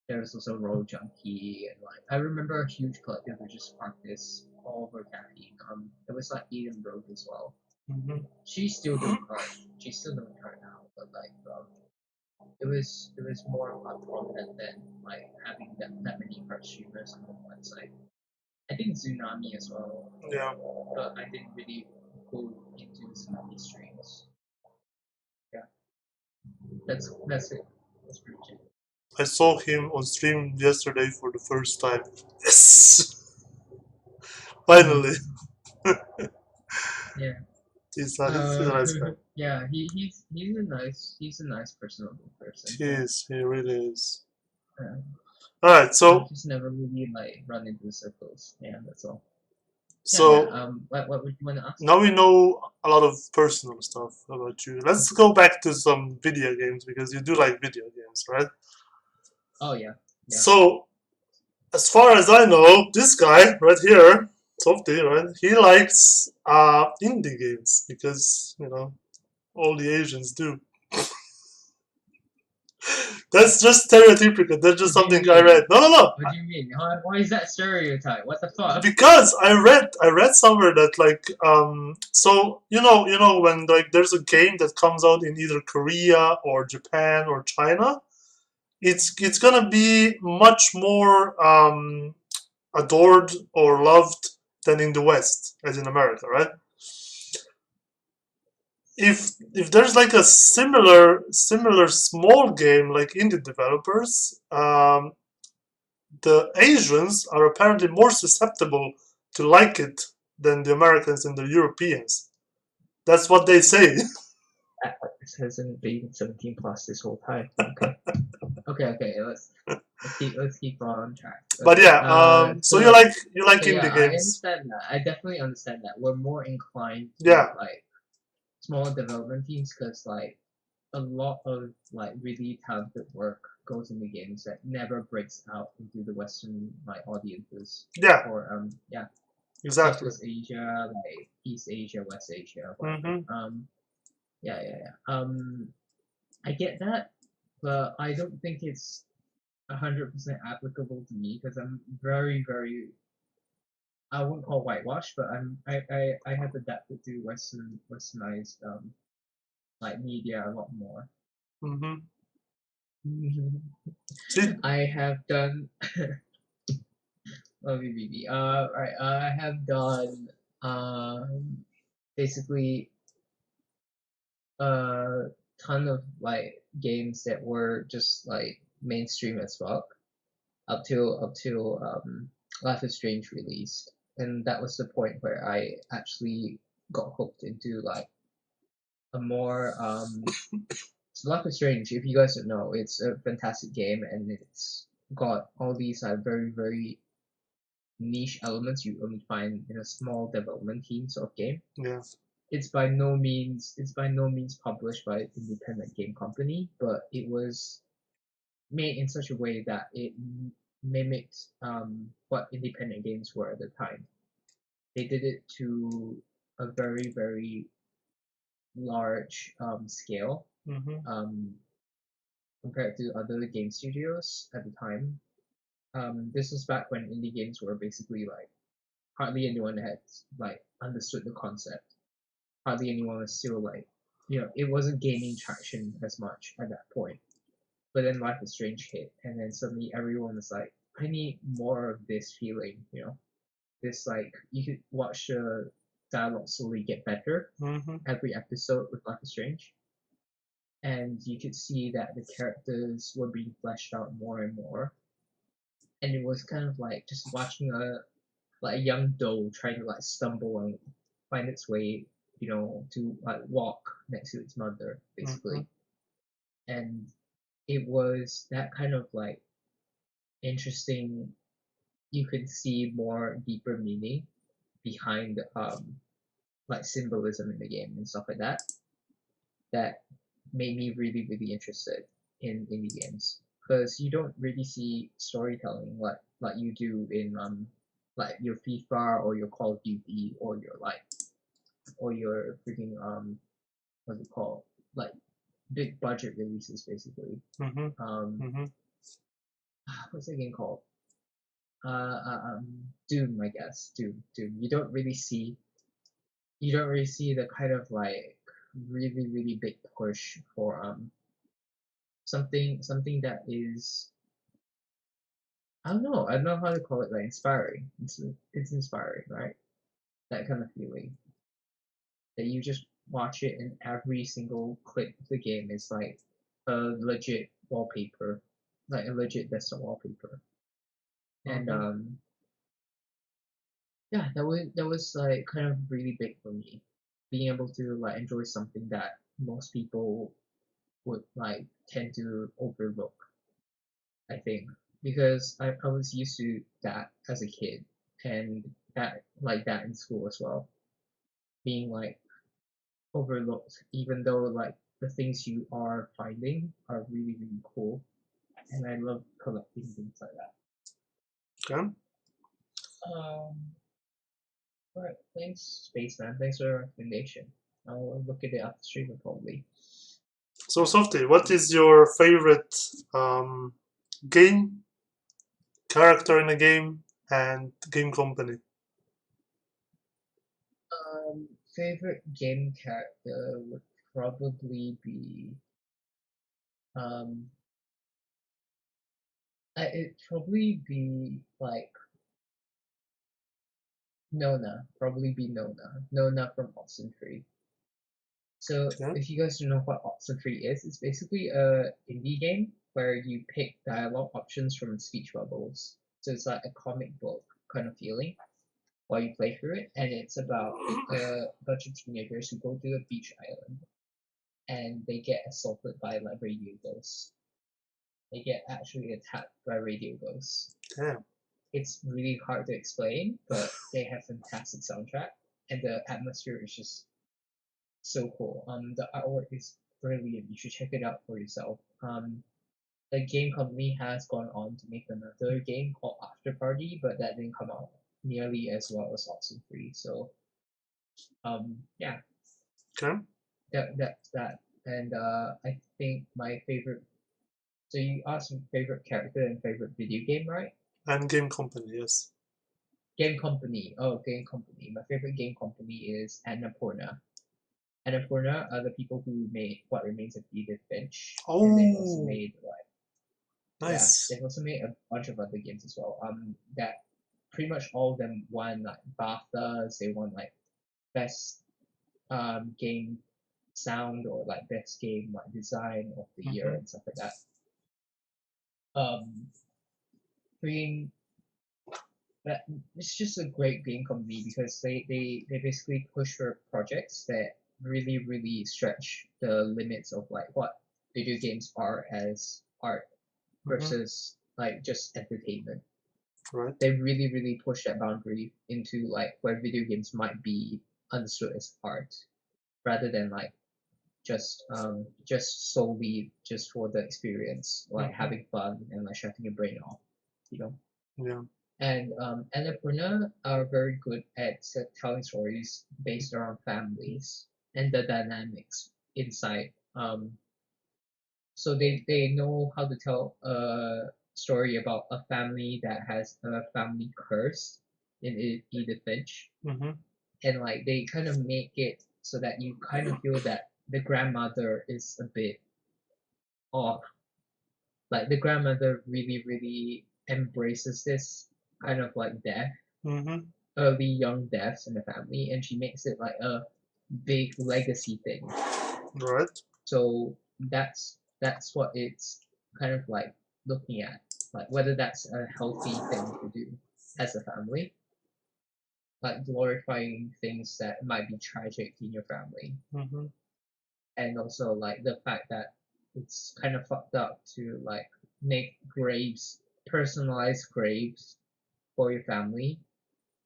There was also Road Junkie, and like I remember a huge collective of just artists all over Caffeine. There was like Eden Road as well. Mm-hmm. She's still doing art. She's still doing art now, but like it was more prominent than like having that many art streamers on one website. I think Tsunami as well, Yeah. but I didn't really go into Tsunami streams. Yeah, that's it. That's pretty much it. I saw him on stream yesterday for the first time. Yes. Finally. Yeah. He's a nice guy. Yeah. He's a nice personable person. He Yeah. is. He really is. Uh, All right. I've So just never really like run into circles. Yeah, that's all. Yeah. so What would you want to ask? now we know a lot of personal stuff about you. Let's go back to some video games because you do like video games, right? Oh yeah. Yeah. So, as far as I know, this guy right here, Softie, right? He likes indie games because all the Asians do. That's just stereotypical. That's just What do you something I mean? read. No, no, no. What do you mean? Why is that stereotype? What the fuck? Because I read somewhere that like so when like there's a game that comes out in either Korea or Japan or China, it's gonna be much more adored or loved than in the West, as in America, right? If there's like a similar small game like indie developers, the Asians are apparently more susceptible to like it than the Americans and the Europeans. That's what they say. This hasn't been 17 plus this whole time. Okay. Okay. Let's keep on track. But Okay. yeah, so you So like so yeah, indie I games. understand that. I definitely understand that. We're more inclined to Yeah, like smaller development teams because like a lot of like really talented work goes into games that never breaks out into the Western like audiences Yeah, or exactly. Southeast Asia, like East Asia, West Asia, whatever. Mm-hmm. Yeah. I get that, but I don't think it's 100% applicable to me because I'm very I wouldn't call whitewash, but I have adapted to westernized like media a lot more. Mm-hmm. See, I have done oh BBB. Right, I have done basically a ton of like games that were just like mainstream as fuck up till Life is Strange released, and that was the point where I actually got hooked into like a more so Life is Strange. If you guys don't know, it's a fantastic game, and it's got all these very niche elements you only find in a small development team sort of game. yeah. It's by no means published by an independent game company, but it was made in such a way that it mimicked what independent games were at the time. They did it to a very large scale Mm-hmm. um, compared to other game studios at the time. This was back when indie games were basically like hardly anyone had like understood the concept. Hardly anyone was still like it wasn't gaining traction as much at that point. But then Life is Strange hit, and then suddenly everyone was like, I need more of this feeling. This like you could watch the dialogue slowly get better Mm-hmm. every episode with Life is Strange, and you could see that the characters were being fleshed out more and more, and it was kind of like just watching a young doe trying to like stumble and find its way, to like walk next to its mother, Mm-hmm. basically. And it was that kind of like interesting. You could see more deeper meaning behind like symbolism in the game and stuff like that. That made me really interested in indie games because you don't really see storytelling like you do in like your FIFA or your Call of Duty or your freaking what's it called, like big budget releases basically. Mm-hmm. Um, Mm-hmm. what's the game called? Doom, I guess. Doom. You don't really see the kind of like really big push for something that is I don't know how to call it, like inspiring. It's inspiring, right? That kind of feeling that you just watch it and every single clip of the game is like a legit wallpaper, like a legit desktop wallpaper. And Mm-hmm. yeah, that was like kind of really big for me, being able to like enjoy something that most people would like tend to overlook. I think because I was used to that as a kid, and that in school as well, being like overlooked, even though like the things you are finding are really cool, and I love collecting things like that. Okay. Um, alright, thanks, Spaceman. Thanks for the recommendation. I'll look at it after streaming probably. So, Softie, what is your favorite game, character in a game, and game company? Favorite game character would probably be um, it'd probably be like Nona. Probably be Nona. Nona from Oxenfree. So Okay. if you guys don't know what Oxenfree is, it's basically a indie game where you pick dialogue options from speech bubbles. So it's like a comic book kind of feeling while you play through it, and it's about a bunch of teenagers who go to a beach island and they get assaulted by like radio ghosts. They get actually attacked by radio ghosts. Damn. It's really hard to explain, but they have fantastic soundtrack, and the atmosphere is just so cool. The artwork is brilliant. You should check it out for yourself. The game company has gone on to make another game called After Party, but that didn't come out nearly as well as Oxenfree. So yeah, Okay. that's that. And I think my favorite. So you asked my favorite character and favorite video game, right? And game company, yes. Game company. Oh, game company. My favorite game company is Annapurna. Annapurna are the people who made What Remains of Edith Finch, and they've also Oh, made like yeah, nice. they've also made a bunch of other games as well. That pretty much all of them won like BAFTAs. They won like best game sound or like best game like design of the year Mm-hmm. and stuff like that. Um, being that it's just a great game company because they basically push for projects that really stretch the limits of like what video games are as art Mm-hmm. versus like just entertainment. Right. They really push that boundary into like where video games might be understood as art rather than like just solely just for the experience, like Mm-hmm. having fun and like shutting your brain off, you know. Yeah. And Annapurna are very good at telling stories based around families and the dynamics inside. So they know how to tell a story about a family that has a family curse in Edith Finch, Mm-hmm. and like they kind of make it so that you kind of feel that the grandmother is a bit off. Like the grandmother really embraces this kind of like death, Mm-hmm. early young deaths in the family, and she makes it like a big legacy thing. Right. So that's what it's kind of like looking at, like whether that's a healthy thing to do as a family, like glorifying things that might be tragic in your family, Mm-hmm. and also like the fact that it's kind of fucked up to like make graves, personalized graves for your family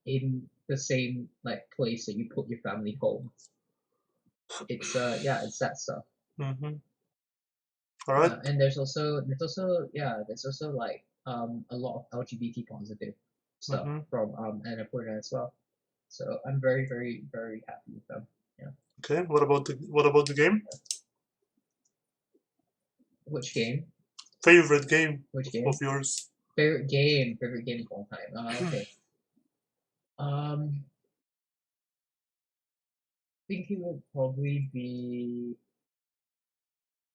in the same like place that you put your family home. It's yeah, it's that stuff. Mm-hmm. All right. And there's also like a lot of LGBT positive stuff Mm-hmm. from Annapurna as well. So I'm very happy with them. Yeah. Okay. What about the game? Which game? Favorite game Which of game? yours? Favorite game? Favorite game of all time. Okay. I think it would probably be.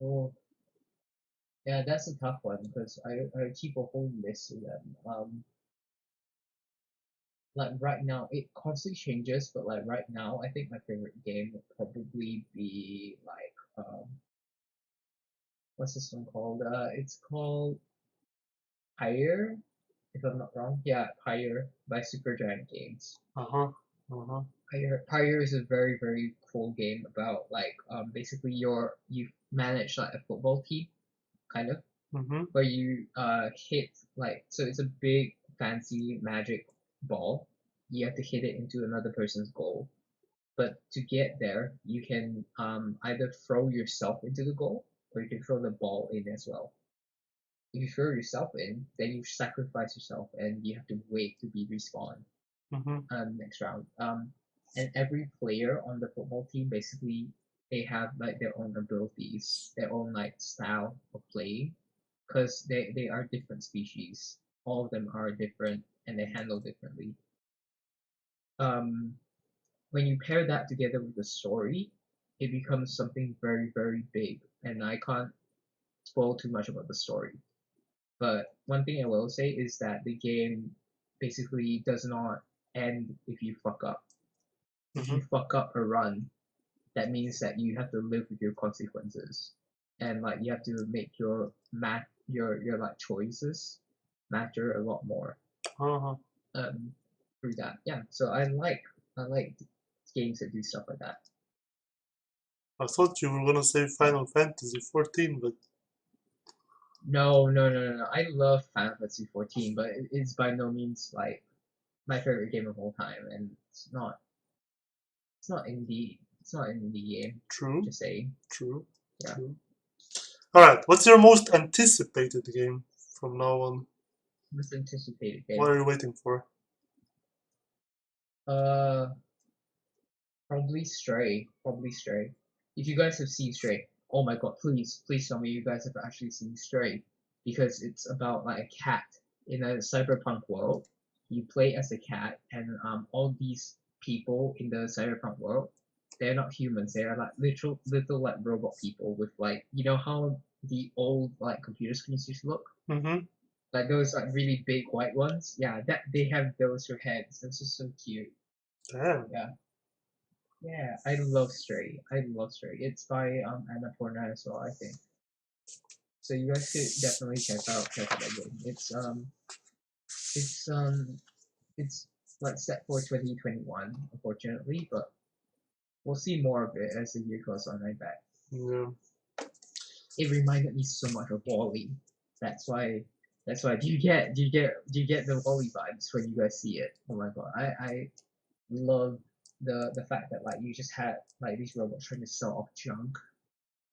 Oh, yeah, that's a tough one because I keep a whole list of them. Like right now, it constantly changes, but like right now, I think my favorite game would probably be like what's this one called? It's called Pyre, if I'm not wrong. Yeah, Pyre by Supergiant Games. Uh-huh. Uh-huh. Pyre is a very cool game about like basically you manage like a football team kind of Mm-hmm. where you hit like so it's a big fancy magic ball. You have to hit it into another person's goal. But to get there, you can either throw yourself into the goal or you can throw the ball in as well. If you throw yourself in, then you sacrifice yourself and you have to wait to be respawned Mm-hmm. next round. And every player on the football team basically they have like their own abilities, their own like style of playing, because they are different species. All of them are different and they handle differently. Um, when you pair that together with the story, it becomes something very big. And I can't spoil too much about the story. But one thing I will say is that the game basically does not end if you fuck up. If Mm-hmm. you fuck up a run, that means that you have to live with your consequences. And like you have to make your like choices matter a lot more. Uh-huh. Um through that. Yeah. So I like games that do stuff like that. I thought you were gonna say Yeah. Final Fantasy 14, but No. I love Final Fantasy 14, but it's by no means like my favorite game of all time, and it's not indie. It's not an indie game. True. Just saying. True. Yeah. True. All right. What's your most anticipated game from now on? Most anticipated What game. are you waiting for? Probably Stray. Probably Stray. If you guys have seen Stray, oh my god, please tell me you guys have actually seen Stray, because it's about like a cat in a cyberpunk world. You play as a cat, and all these people in the cyberpunk world, they're not humans. They are like little like robot people with like, you know how the old like computer screens used to look, Mm-hmm. like those like really big white ones. Yeah, that they have those for heads. Those are so cute. Damn. Yeah. Yeah, I love Stray. I love Stray. It's by Annapurna as well, I think. So you guys could definitely check out that game. It's it's like set for 2021, unfortunately, but we'll see more of it as the year goes on, I bet. Yeah. It reminded me so much of Wally. That's why do you get the Wally vibes when you guys see it? Oh my god. I love the fact that like you just had like these robots trying to sell off junk,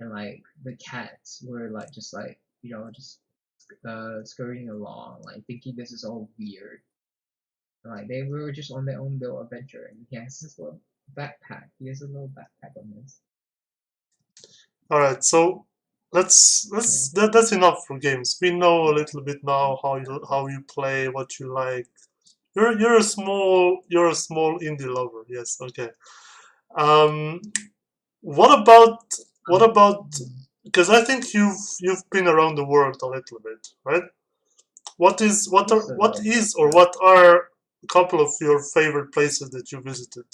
and like the cats were like just like, you know, just scurrying along like thinking this is all weird, and, like they were just on their own little adventure, and he has this little backpack. He has a little backpack on this. All right. So Yeah. that's enough for games. We know a little bit now how you play, what you like. You're a small indie lover. Yes. Okay. Um. What about what um, about? mm, Because I think you've been around the world a little bit, right? just a What little bit, is or yeah. what are a couple of your favorite places that you visited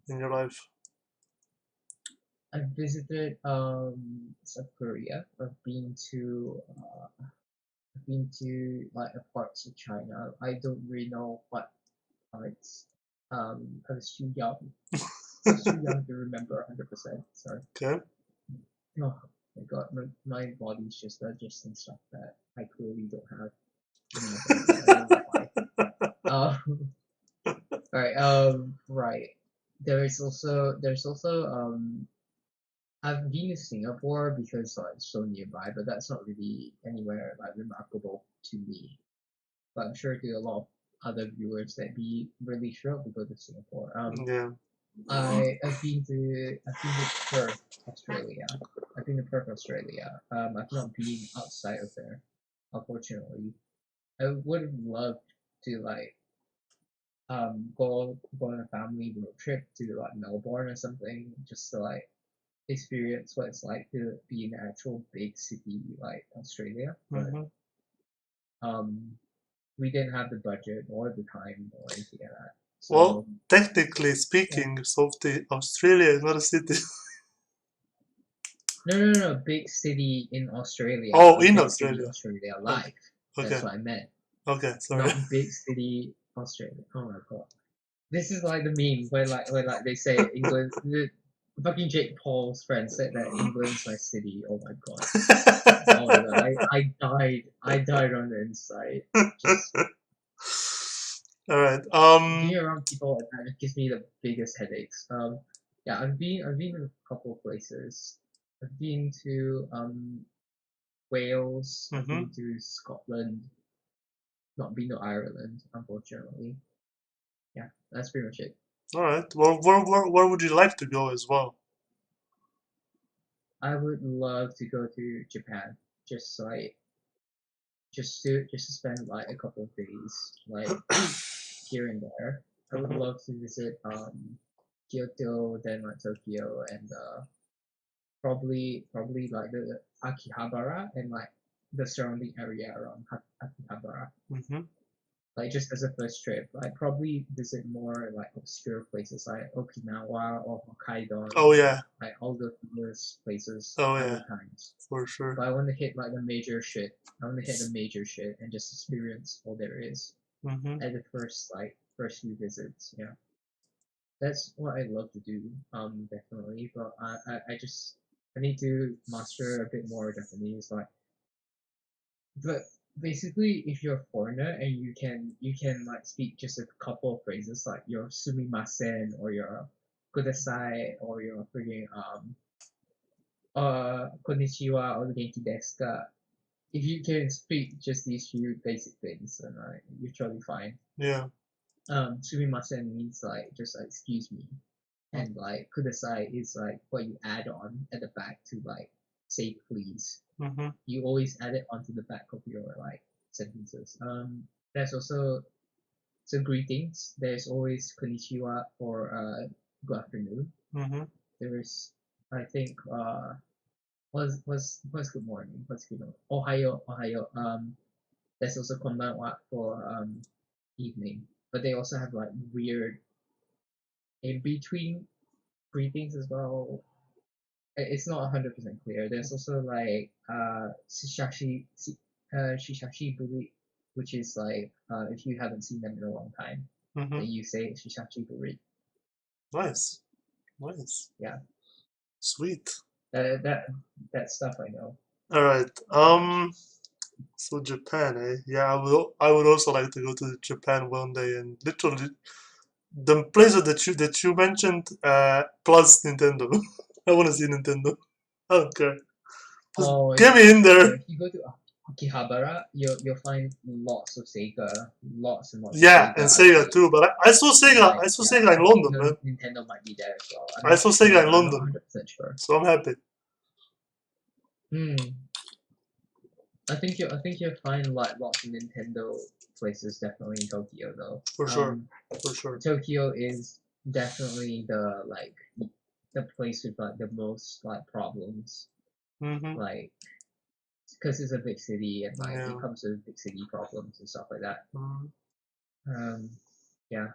in your life? I visited South Korea. I've been to like parts of China. I don't really know what parts. I was too young. I was too young to remember 100%. Sorry. Okay. Oh my god, my body's just digesting stuff that I clearly don't have in my body. I don't know why. Alright, right. There's also I've been to Singapore because it's so nearby, but that's not really anywhere like remarkable to me. But I'm sure to a lot of other viewers that'd be really thrilled to go to Singapore. Yeah. I've been to Perth, Australia. I've been to Perth, Australia. I've not been outside of there, unfortunately. I would have loved to like go on a family road trip to like Melbourne or something, just to like experience what it's like to be in an actual big city like Australia. But Hmm. um we didn't have the budget or the time or anything like that. Well, So technically yeah. speaking, Softie, Australia is not a city. No, big city in Australia, Oh, like in big city Australia. Australia Okay. life. Okay. That's what I meant. Okay. Sorry. Not big city Australia. Oh my god. This is like the meme where like they say England, the fucking Jake Paul's friend said that England's my city. Oh my god. Oh my god. I died on the inside. Just All right. being around people like that gives me the biggest headaches. Yeah, I've been to a couple of places. I've been to Wales. I've Hmm. been to Scotland. Not been to Ireland, unfortunately. Yeah, that's pretty much it. All right. Where would you like to go as well? I would love to go to Japan, just like just to spend like a couple of days, like here and there. I would Hmm. love to visit Kyoto, then like Tokyo, and probably like the Akihabara and like the surrounding area around Akihabara. Hmm. Like just as a first trip, like probably visit more like obscure places like Okinawa or Hokkaido, Oh yeah. like all the tourist places Oh other yeah. times. For sure. But I want to hit like the major shit. I want to hit the major shit and just experience all there is Hmm. at the first few visits. Yeah, that's what I love to do. Definitely. But I just I need to master a bit more Japanese. Like, but basically, if you're a foreigner and you can like speak just a couple of phrases like your sumimasen or your kudasai or you're freaking konnichiwa or genki desu ka. If you can speak just these few basic things, then you're totally fine. Yeah. Sumimasen means like just like excuse me, and like kudasai is like what you add on at the back to like say please. Mm-hmm. You always add it onto the back of your like sentences. There's also so greetings. There's always konnichiwa or good afternoon. Mm-hmm. There's I think what's good morning? What's good morning? Ohayo, ohayo. There's also konbanwa for evening. But they also have like weird in between greetings as well. It's not 100% clear. There's also like shishashi buri, which is like if you haven't seen them in a long time, Mm-hmm. then you say shishashi buri. Nice. Nice. Yeah. Sweet. That stuff I know. All right. So Japan, eh? Yeah, I would also like to go to Japan one day, and literally the places that you mentioned, plus Nintendo. I want to see Nintendo. I don't care. Just Oh get yeah. me in there. If you go to Akihabara, you'll find lots of Sega, lots and lots of Yeah, and Sega Sega arcades. too. But I saw And Sega. I like saw yeah, Sega in I think London, man. Nintendo might be there as well. I'm I not saw Sega sure. in I'm not London, 100% sure. so I'm happy. Hmm. I think you'll find like lots of Nintendo places definitely in Tokyo though. For sure. For sure. Tokyo is definitely the place with like the most like problems, Mm-hmm. like because it's a big city and like Yeah. it comes with big city problems and stuff like that. Mm. Yeah,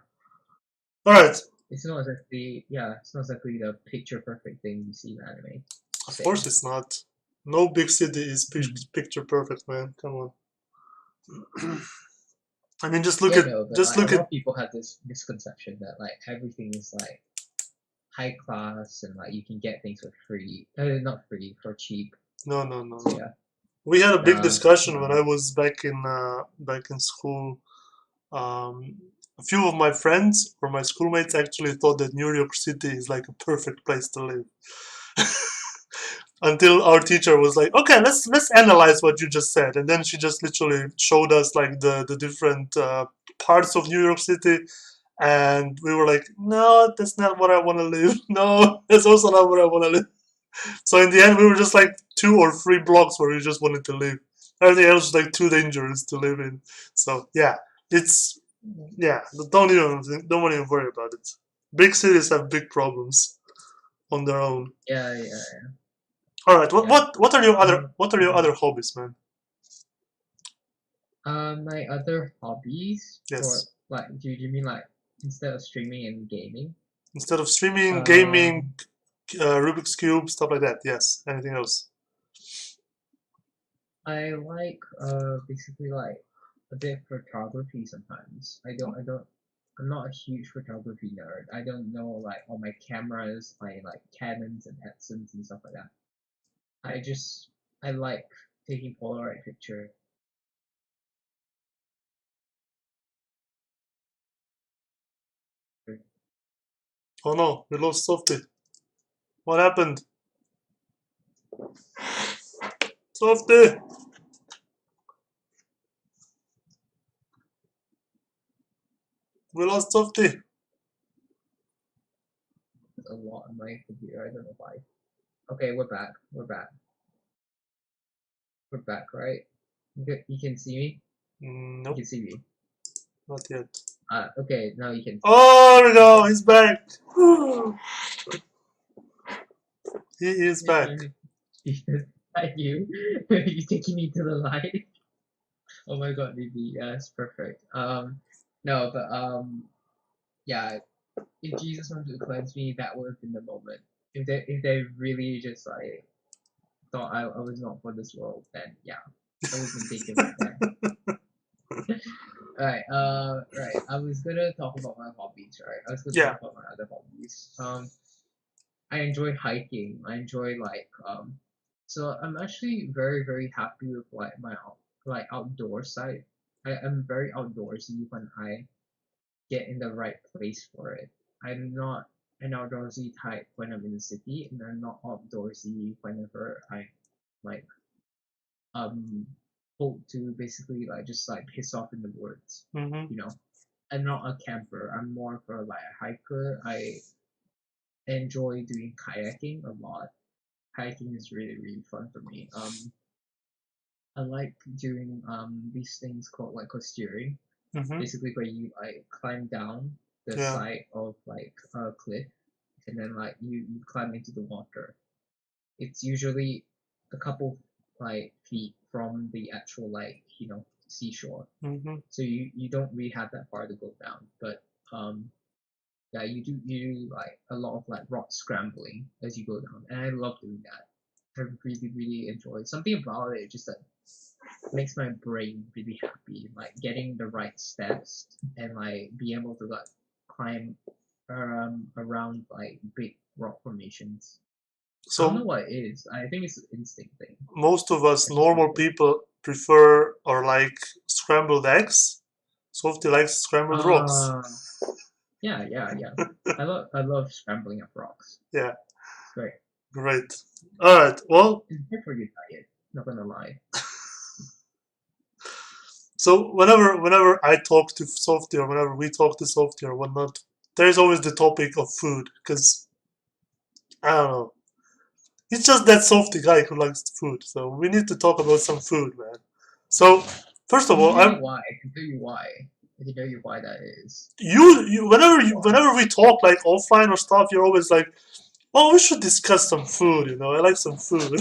All right. it's not exactly the picture perfect thing you see in anime. Of Same. course it's not. No big city is picture perfect, man. Come on. I mean, just look Yeah, at no, but just like a look lot at. of people have this misconception that like everything is like high class and like you can get things for free. Not free, for cheap. No, no, no, So no. yeah. We had a big Nah, discussion when nah. I was back in school. A few of my friends or my schoolmates actually thought that New York City is like a perfect place to live. Until our teacher was like, "Okay, let's analyze what you just said," and then she just literally showed us like the different parts of New York City, and we were like, "No, that's not what I want to live. No, that's also not what I want to live." So in the end, we were just like 2 or 3 blocks where we just wanted to live. Everything else was like too dangerous to live in. So yeah, it's yeah. Don't even worry about it. Big cities have big problems on their own. Yeah, yeah, All right. yeah. What are your other hobbies, man? My other hobbies for Yes. like, do you mean like instead of streaming and gaming? Instead of streaming, gaming, Um, Rubik's cube, stuff like that. Yes. Anything else? I like basically like a bit of photography sometimes. I'm not a huge photography nerd. I don't know like all my cameras, my like Canons and Epsons and stuff like that. I like taking Polaroid pictures. Oh no, we lost Softie. What happened? Softie! We lost Softie. A lot on my computer. I don't know why. Okay, we're back. We're back. We're back, right? You can see me. You Nope, can see me. not yet. Okay, now you can. Oh, there we go. He's back. He is back. Thank you. You taking me to the light. Oh my god, baby. Yes, perfect. No, but yeah. If Jesus wanted to cleanse me, that would have been the moment. If they really just like thought I was not for this world, then yeah, I would have been taken right there. Right. I was gonna talk about my hobbies, right? I was gonna Yeah. talk about my other hobbies. I enjoy hiking. I enjoy so I'm actually very very happy with like my like outdoor side. I'm very outdoorsy when I get in the right place for it. I'm not an outdoorsy type when I'm in the city, and I'm not outdoorsy whenever I like um hope to basically like just like piss off in the woods. Mm-hmm. You know, I'm not a camper. I'm more of a like a hiker. I enjoy doing kayaking a lot. Hiking is really fun for me. I like doing these things called like coasteering, Mm-hmm. basically where you like climb down the Yeah. side of like a cliff, and then like you climb into the water. It's usually a couple like feet from the actual like seashore, Mm-hmm. so you don't really have that far to go down. But um yeah, you do like a lot of like rock scrambling as you go down, and I love doing that. I really enjoy something about it. Just like makes my brain really happy. Like getting the right steps and like be able to like climb around like big rock formations. I don't know So what it is. I think it's an instinct thing. most of us I just love normal it. people prefer or like scrambled eggs. Softie likes scrambled rocks. Uh yeah. I love scrambling up rocks. Yeah, It's great. great. All right. Well, It's good for your diet. Not gonna lie. so whenever I talk to Softie or whenever we talk to Softie or whatnot, there's always the topic of food because I don't know. He's just that Softie guy who likes food. So we need to talk about some food, man. So first I of can all, tell you why. I can tell you why. I can tell you why that is. whenever we talk like offline or stuff, you're always like, "Oh, we should discuss some food." I like some food.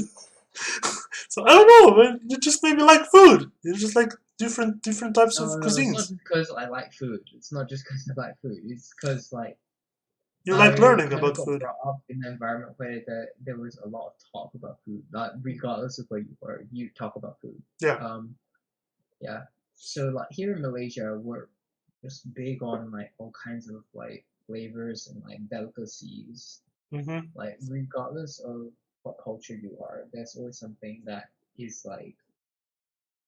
So I don't know, man. You just maybe like food. You just like different types of No, it's not cuisines. just because I like food. It's not just because I like food. It's because like You like I learning kind of about got food. brought up in an environment where there was a lot of talk about food. Like regardless of where you were, you talk about food. Yeah. Um, yeah. So like here in Malaysia, we're just big on like all kinds of like flavors and like delicacies. Mhm. Like regardless of what culture you are, there's always something that is like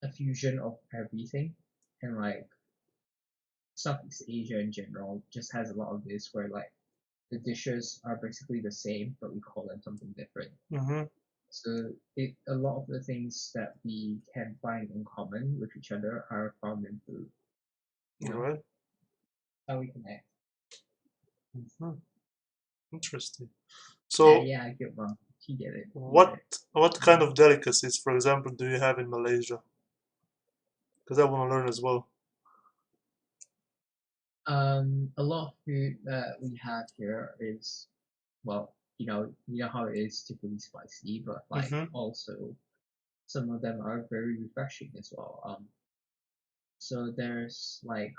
a fusion of everything, and like Southeast Asia in general just has a lot of this where like the dishes are basically the same, but we call them something different. Mhm. So a lot of the things that we can find in common with each other are found in food. You All know right. how we connect. Mhm. Interesting. Yeah, So yeah, I get one. You get it. You get what it. what kind of delicacies, for example, do you have in Malaysia? Because I want to learn as well. A lot of food that we have here is well, you know how it is typically spicy, but like Mhm. also some of them are very refreshing as well. So there's like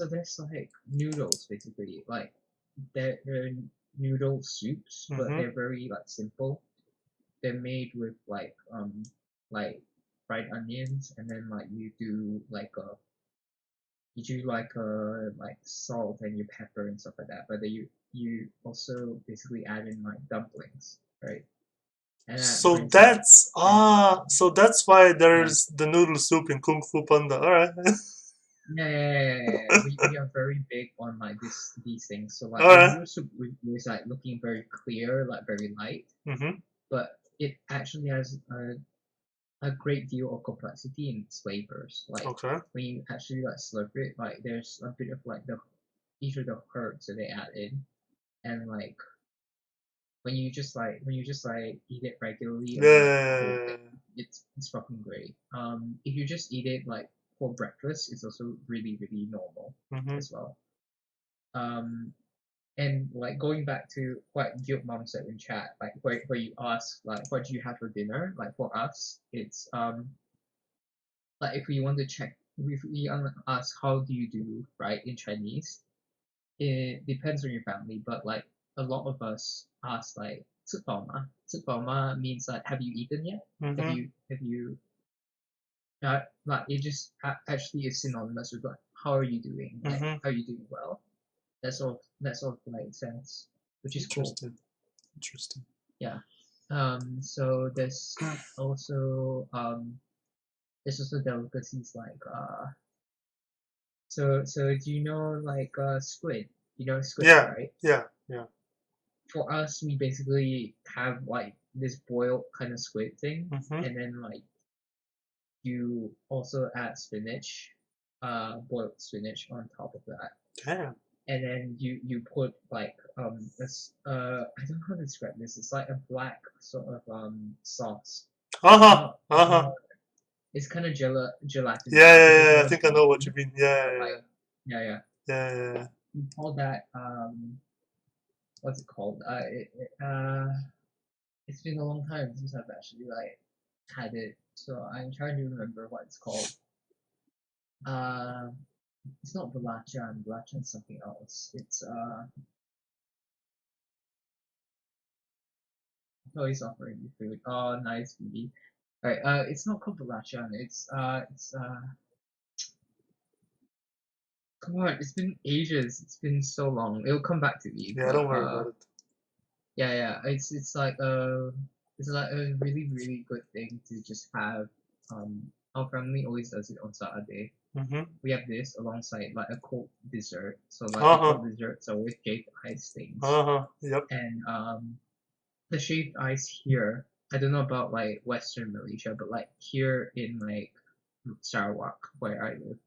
there's like noodles basically. Like they're noodle soups, but Mhm. they're very like simple. They're made with like fried onions, and then like you do like salt and your pepper and stuff like that. But then you also basically add in like dumplings, right? And that So brings out so that's why yeah. there's the noodle soup in Kung Fu Panda. All right. Yeah. We are very big on like these things. So All like the right. noodle soup is like looking very clear, like very light, Mhm. but it actually has a great deal of complexity in its flavors. Like Okay. when you actually like slurp it, like there's a bit of like the each of the herbs that they add in, and like when you just like eat it regularly as like a whole Yeah. thing, it's fucking great. If you just eat it like for breakfast, it's also really normal Mhm. as well. Um, and like going back to what Guild Mom said in chat, like where you ask like what do you have for dinner? Like for us, it's like if we want to check if we ask how do you do right in Chinese, it depends on your family, but like a lot of us ask like 吃饱吗? 吃饱吗 means like have you eaten yet? Mhm. Have you like it just actually is synonymous with like how are you doing? Like Mhm. are you doing well? That's all like sense, which is cool. Interesting. Interesting. Yeah. So also um there's also delicacies like So do you know like squid? You know squid, Yeah, right? yeah, yeah. For us, we basically have like this boiled kind of squid thing, Mm-hmm. and then like you also add spinach, boiled spinach on top of that, Damn. and then you put like this I don't know how to describe this. It's like a black sort of sauce. It's Uh-huh. not Uh-huh. it's kind of Yeah, gelatinous. It's yeah, a yeah. bit I of think I know what you gelatin. mean. Yeah, But yeah, like yeah, yeah, yeah, yeah. we call that what's it called? It's been a long time since I've actually like had it, so I'm trying to remember what it's called. Uh, it's not belacan. Belacan's something else. It's oh, he's offering me food. Oh, nice, BB. Alright, it's not called belacan. It's come on, it's been ages. It's been so long. It'll come back to me, Yeah, but don't worry about it. yeah, it's like a really really good thing to just have. Our family always does it on Saturday. Mm-hmm. We have this alongside like a cold dessert. So like the Uh-huh. cold desserts are with shaved ice things. Uh-huh. Yep. And the shaved ice here, I don't know about like Western Malaysia, but like here in like Sarawak where I live,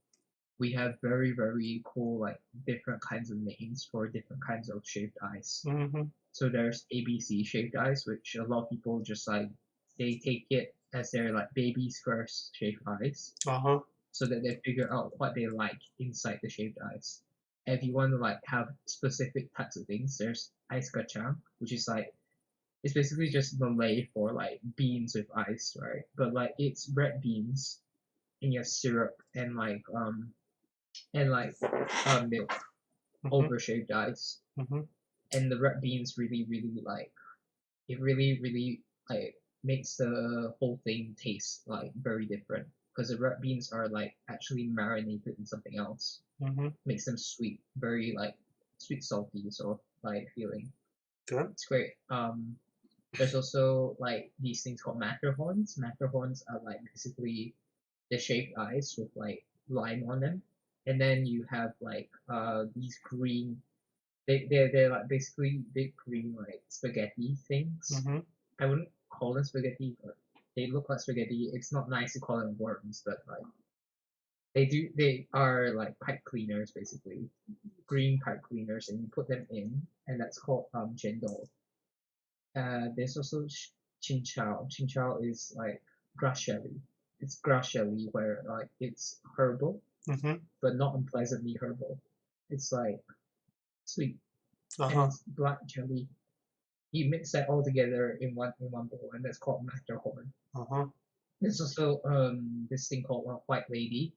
we have very very cool like different kinds of names for different kinds of shaved ice. Mm-hmm. So there's ABC shaved ice, which a lot of people just like they take it as their like baby's first shaved ice, Uh-huh. so that they figure out what they like inside the shaved ice. And if you want to like have specific types of things, there's ice kacang, which is like it's basically just Malay for like beans with ice, right? But like it's red beans and you have syrup and like milk Mm-hmm. over shaved ice. Mm-hmm. And the red beans really really like it really really like makes the whole thing taste like very different because the red beans are like actually marinated in something else, Mm-hmm. makes them sweet, very like sweet salty sort of like feeling. Good. It's great. There's also like these things called macarons. Macarons are like basically the shaved ice with like lime on them, and then you have like these green. They're like basically big green like spaghetti things. Mm-hmm. I wouldn't call them spaghetti, but they look like spaghetti. It's not nice to call them worms, but like they are like pipe cleaners basically, green pipe cleaners, and you put them in, and that's called chendol. There's also chinchao. Chinchao is like grass jelly. It's grass jelly where like it's herbal, Mm-hmm. but not unpleasantly herbal. It's like sweet and Uh-huh. it's black jelly. You mix that all together in one bowl, and that's called macaroni. Uh-huh. There's also this thing called white lady.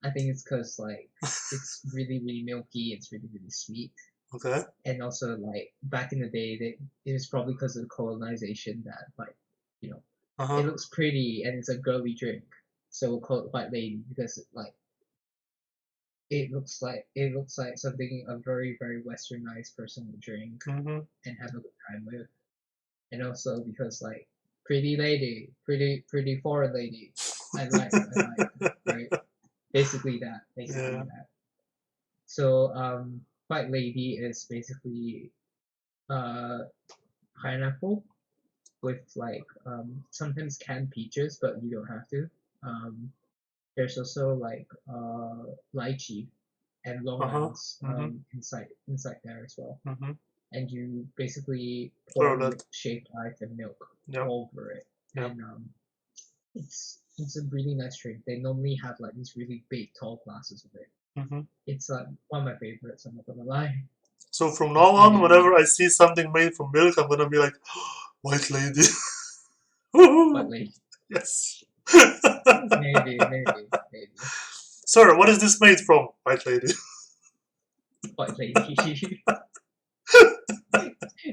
I think it's because like it's really really milky. It's really really sweet, Okay. and also like back in the day, it was probably because of colonization that like you know it Uh-huh. looks pretty and it's a girly drink, so we'll call it white lady because like it looks like something a very very westernized person would drink Mm-hmm. and have a good time with, and also because like pretty lady, pretty foreign lady, I like right, basically Yeah. that. So white lady is basically uh pineapple with like sometimes canned peaches, but you don't have to. Um, there's also like lychee and Uh-huh. longani's Mm-hmm. inside there as well. Mm-hmm. And you basically Clear pour that. shaved ice and milk Yep. all over it, Yep. and it's a really nice drink. They normally have like these really big tall glasses of it. Mm-hmm. It's like one of my favorites. I'm not gonna lie. So from It's now on, really really whenever I see something made from milk, I'm gonna be like, white lady. quite late. Yes. Maybe Sir, what is this made from? White lady. quite lady.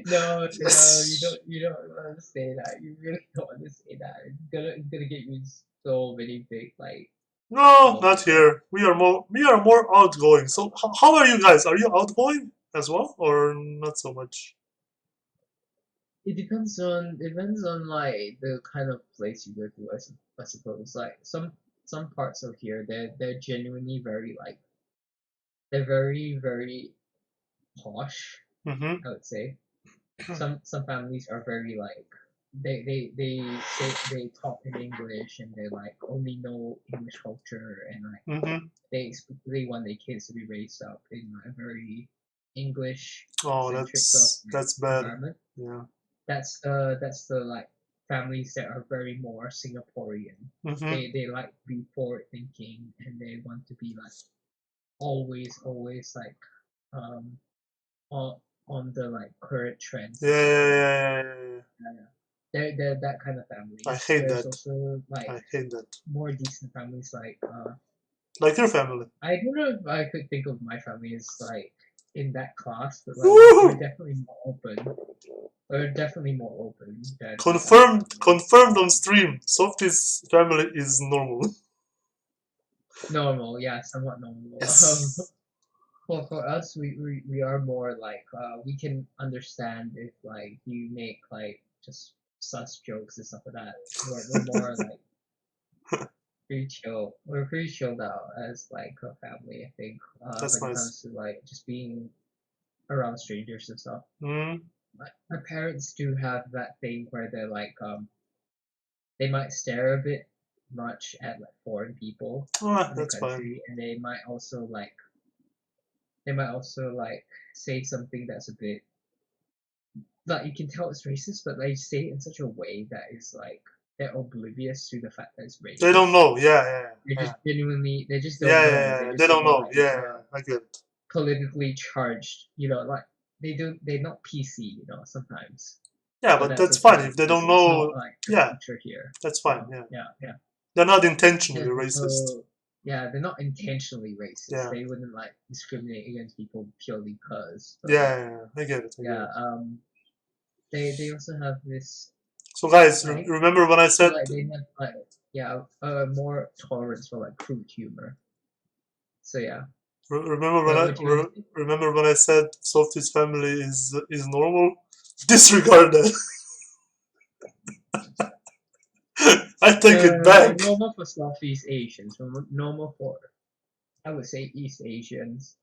No, Yes. you don't want to say that. You really don't want to say that. It's gonna get you so many big like No, trouble. not here. We are more outgoing. So how are you guys? Are you outgoing as well, or not so much? It depends on like the kind of place you go to. I suppose like some parts of here they're genuinely very like they're very, very posh, Mm-hmm. I would say. Some families are very like they talk in English and they like only know English culture and like Mm-hmm. they want their kids to be raised up in a very English Oh, centric sort of like that's bad. environment. Yeah. That's the like families that are very more Singaporean. Mm-hmm. They like to be forward thinking and they want to be like always like um on on the like current trends Yeah, and stuff yeah, like that. yeah, yeah, yeah. Yeah. They're that kind of I families. hate There's that. also like I hate that. more decent families like Like your family. I don't know if I could think of my family as like in that class, but like we're Woo! definitely more open. We're definitely more open than other Confirmed. families. Confirmed on stream. Softie's family is normal. Normal, yeah, somewhat normal. Yes. For us, we are more like we can understand if like you make like just sus jokes and stuff like that. We're more like pretty chill. We're pretty chilled out as like a family, I think. That's When it nice. comes to like just being around strangers and stuff. Mm. My parents do have that thing where they're like they might stare a bit much at like foreign people Oh, in the that's fine. country, and they might also like say something that's a bit like you can tell it's racist, but they say it in such a way that is like they're oblivious to the fact that it's They don't racist. know. Yeah, yeah, They yeah. just genuinely, they just Yeah, don't yeah, know. yeah, They yeah. They just don't say know. like Yeah, yeah, I get it. politically charged, like they're not PC, sometimes. Yeah, But but that's that's fine. okay If they because don't it's not know, like the yeah, culture here. that's fine. So Yeah. yeah, yeah. They're not intentionally There's racist. also they're not intentionally racist. Yeah. They wouldn't like discriminate against people purely because. But Yeah, like yeah, yeah. I get it. I get yeah, it. they also have this So, guys, like remember when I feel said, like they have like yeah more tolerance for like crude humor. So yeah, remember when what you gonna say? remember when I said Sophie's family is normal? Disregard that. I take it No, back. normal for Southeast Asians. Normal for I would say East Asians.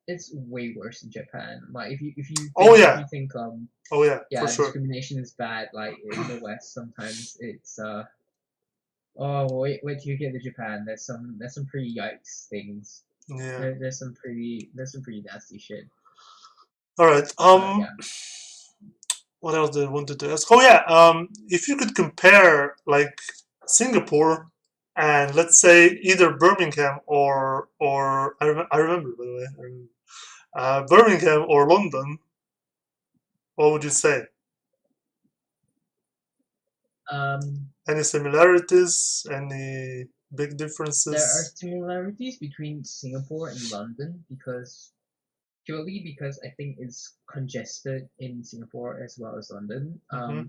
It's way worse in Japan. Like Oh if yeah. you think Oh yeah, for yeah, sure. discrimination is bad. Like in the West, sometimes it's oh wait till you get to Japan. There's some pretty yikes things. Yeah. There's some pretty nasty shit. All right. Yeah. What else did I wanted to ask? Oh yeah. If you could compare like Singapore and let's say either Birmingham or I remember by the way. I remember. Birmingham or London, what would you say? Um, Any similarities? Any big there are differences? similarities between Singapore and London purely because I think it's congested in Singapore as well as London. Mm-hmm.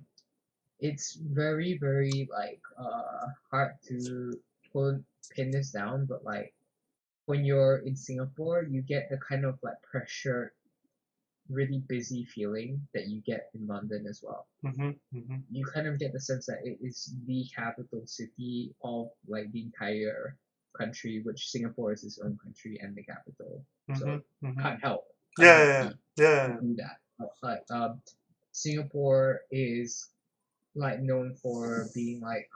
It's very very like hard to pin this down, but like when you're in Singapore, you get the kind of like pressure, really busy feeling that you get in London as well. Mm-hmm. Mm-hmm. You kind of get the sense that it is the capital city of like the entire country, which Singapore is its own country and the capital. Mm-hmm. So Mm-hmm. can't Yeah, help yeah, be yeah, to yeah. do that. Like Singapore is like known for being like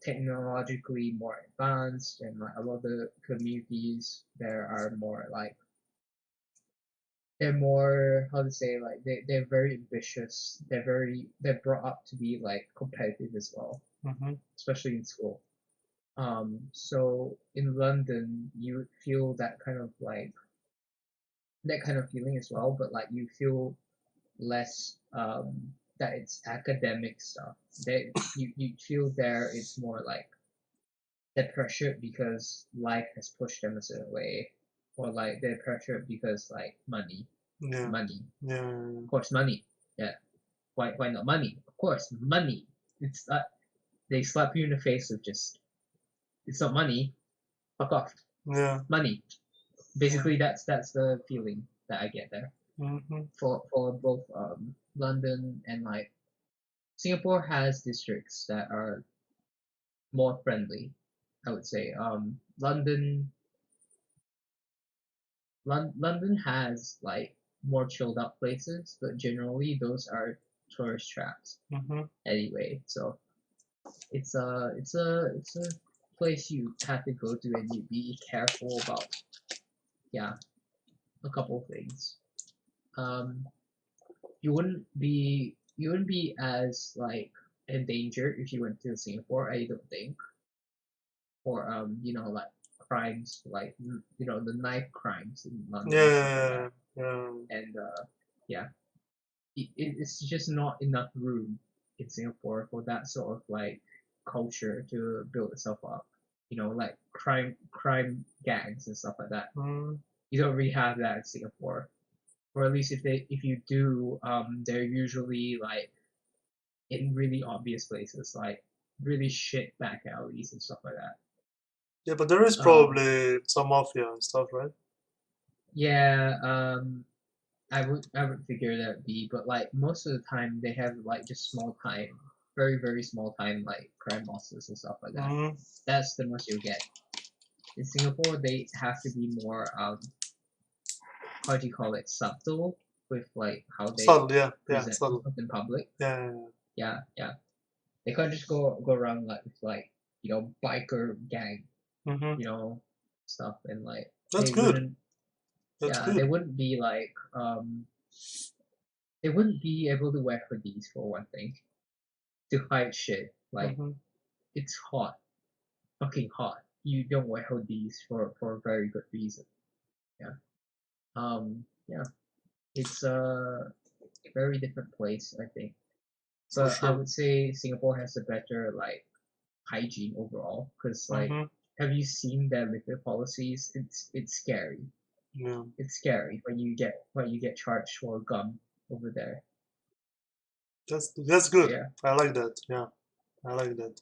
technologically more advanced and like a lot of the communities there are more like they're more how to say like they're very ambitious. They're brought up to be like competitive as well, Mm-hmm. especially in school. So in London you feel that kind of feeling as well, but like you feel less that it's academic stuff. You feel there it's more like they're pressured because life has pushed them a certain way, or like they're pressured because like Yeah, money, yeah, of course, money. Yeah, why not money? Of course, money. It's they slap you in the face with just it's not money. Fuck off, yeah. money. Basically, that's the feeling that I get there Mm-hmm. for both London and like Singapore has districts that are more friendly. I would say London London has like more chilled out places, but generally those are tourist traps Mm-hmm. anyway. So it's a place you have to go to, and you be careful about, yeah, a couple things. Um, you wouldn't be as like endangered if you went to Singapore, I don't think. Or like crimes, like the knife crimes in London and stuff like Yeah, that. yeah, And yeah, it's just not enough room in Singapore for that sort of like culture to build itself up. Like crime gangs and stuff like that. mm, You don't really have that in Singapore. Or at least if you do, they're usually like in really obvious places, like really shit back alleys and stuff like that. yeah. But there is Um, probably some mafia and stuff, right? yeah, I would figure that be, but like most of the time they have like just small time, very very small time like crime bosses and stuff like that. Mm, That's the most you'll get. In Singapore, they have to be more how do you call it, subtle with like how they subtle, yeah, yeah, present subtle, themselves in public. yeah, Yeah, yeah. They can't just go around like with like biker gang, mm-hmm. you know, stuff, and like That's they good. wouldn't, That's yeah, they good. wouldn't be like they wouldn't be able to wear hoodies for one thing to hide shit. Like Mm-hmm. it's hot, fucking hot. You don't wear hoodies for a very good reason. Yeah. Yeah. It's a very different place, I think. For But I sure. would say Singapore has a better like hygiene overall, because like, Mm-hmm. have you seen their liquor policies? It's scary. Yeah, It's scary when you get charged for gum over there. that's So good. yeah. I like that. Yeah, I like that.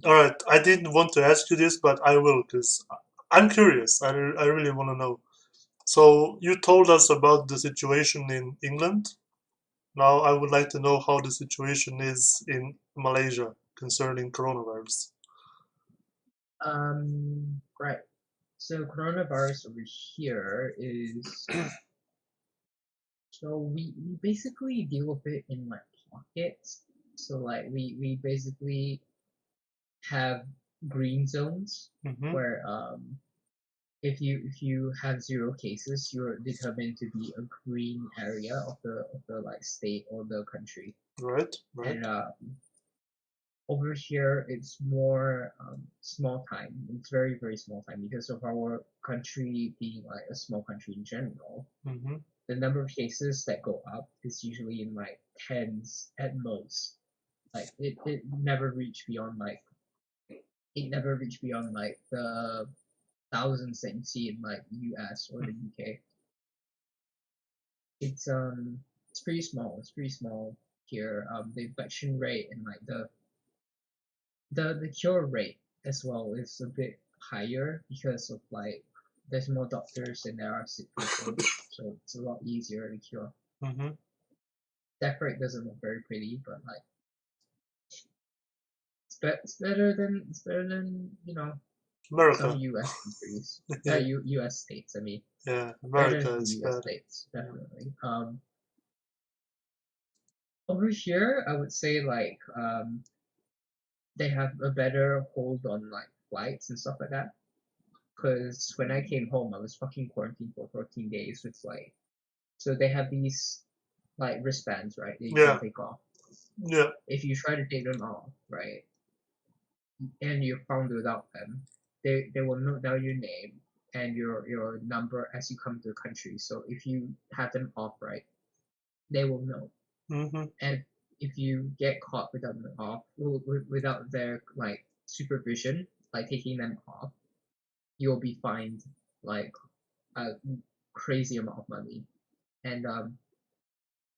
All right, I didn't want to ask you this, but I will because I'm curious. I really want to know. So you told us about the situation in England. Now I would like to know how the situation is in Malaysia concerning coronavirus. Right. So coronavirus over here is, so we basically deal with it in like pockets. So like we basically have green zones Mm-hmm. where if you have zero cases, you're determined to be a green area of the like state or the country. Right, right. And over here it's more small time. It's very very small time because of our country being like a small country in general. Mm-hmm. The number of cases that go up is usually in like tens at most. Like it never reached beyond like the thousands that you see in like US or the UK. It's pretty small. It's pretty small here. The infection rate and like the cure rate as well is a bit higher because of like there's more doctors than there are sick people, so it's a lot easier to cure. Mm-hmm. Death rate doesn't look very pretty, but like it's better than some America. U.S. countries. Yeah, U.S. states. I mean, yeah. better than America some is U.S. better. states, Yeah. definitely. Over here, I would say like they have a better hold on like flights and stuff like that. Cause when I came home, I was fucking quarantined for 14 days with like, so they have these like wristbands, right? That you can Yeah, take off. yeah. If you try to take them off, right, and you're found without them, they will note down your name and your number as you come to the country. So if you have them off, right, they will know. Mm-hmm. And if you get caught without them off, without their like supervision, like taking them off, you'll be fined like a crazy amount of money. And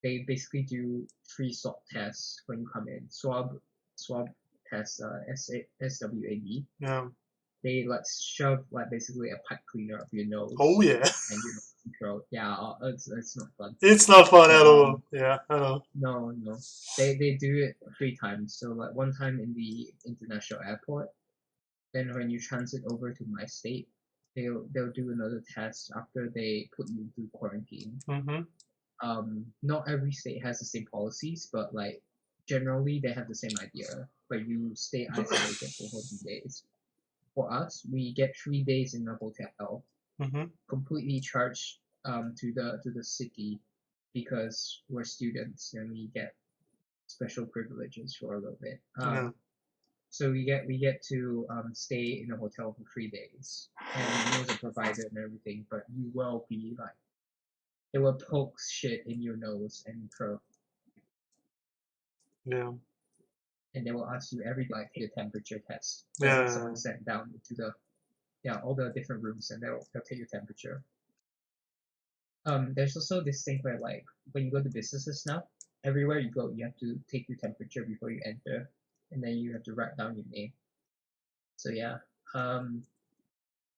they basically do free swab tests when you come in. Swab test, SWAB. Yeah. They like shove like basically a pipe cleaner up your Oh nose, yeah. and control. Yeah, it's not fun. It's not fun But at all. Yeah, I know. no, no, they do it 3 times. So like one time in the international airport, then when you transit over to my state, they'll do another test after they put you through quarantine. Mm-hmm. Not every state has the same policies, but like generally they have the same idea where you stay isolated for 14 days. For us, we get 3 days in a hotel, Mm-hmm. completely charged to the city because we're students and we get special privileges for a little bit. Yeah. So we get to stay in a hotel for 3 days, and meals are provided and everything. But you will be like, they will poke shit in your nose and throat, Yeah. and they will ask you every like take a temperature test. They'll have Yeah. someone sent down to the all the different rooms, and they'll take your temperature. There's also this thing where like when you go to businesses now, everywhere you go, you have to take your temperature before you enter, and then you have to write down your name. So yeah, um,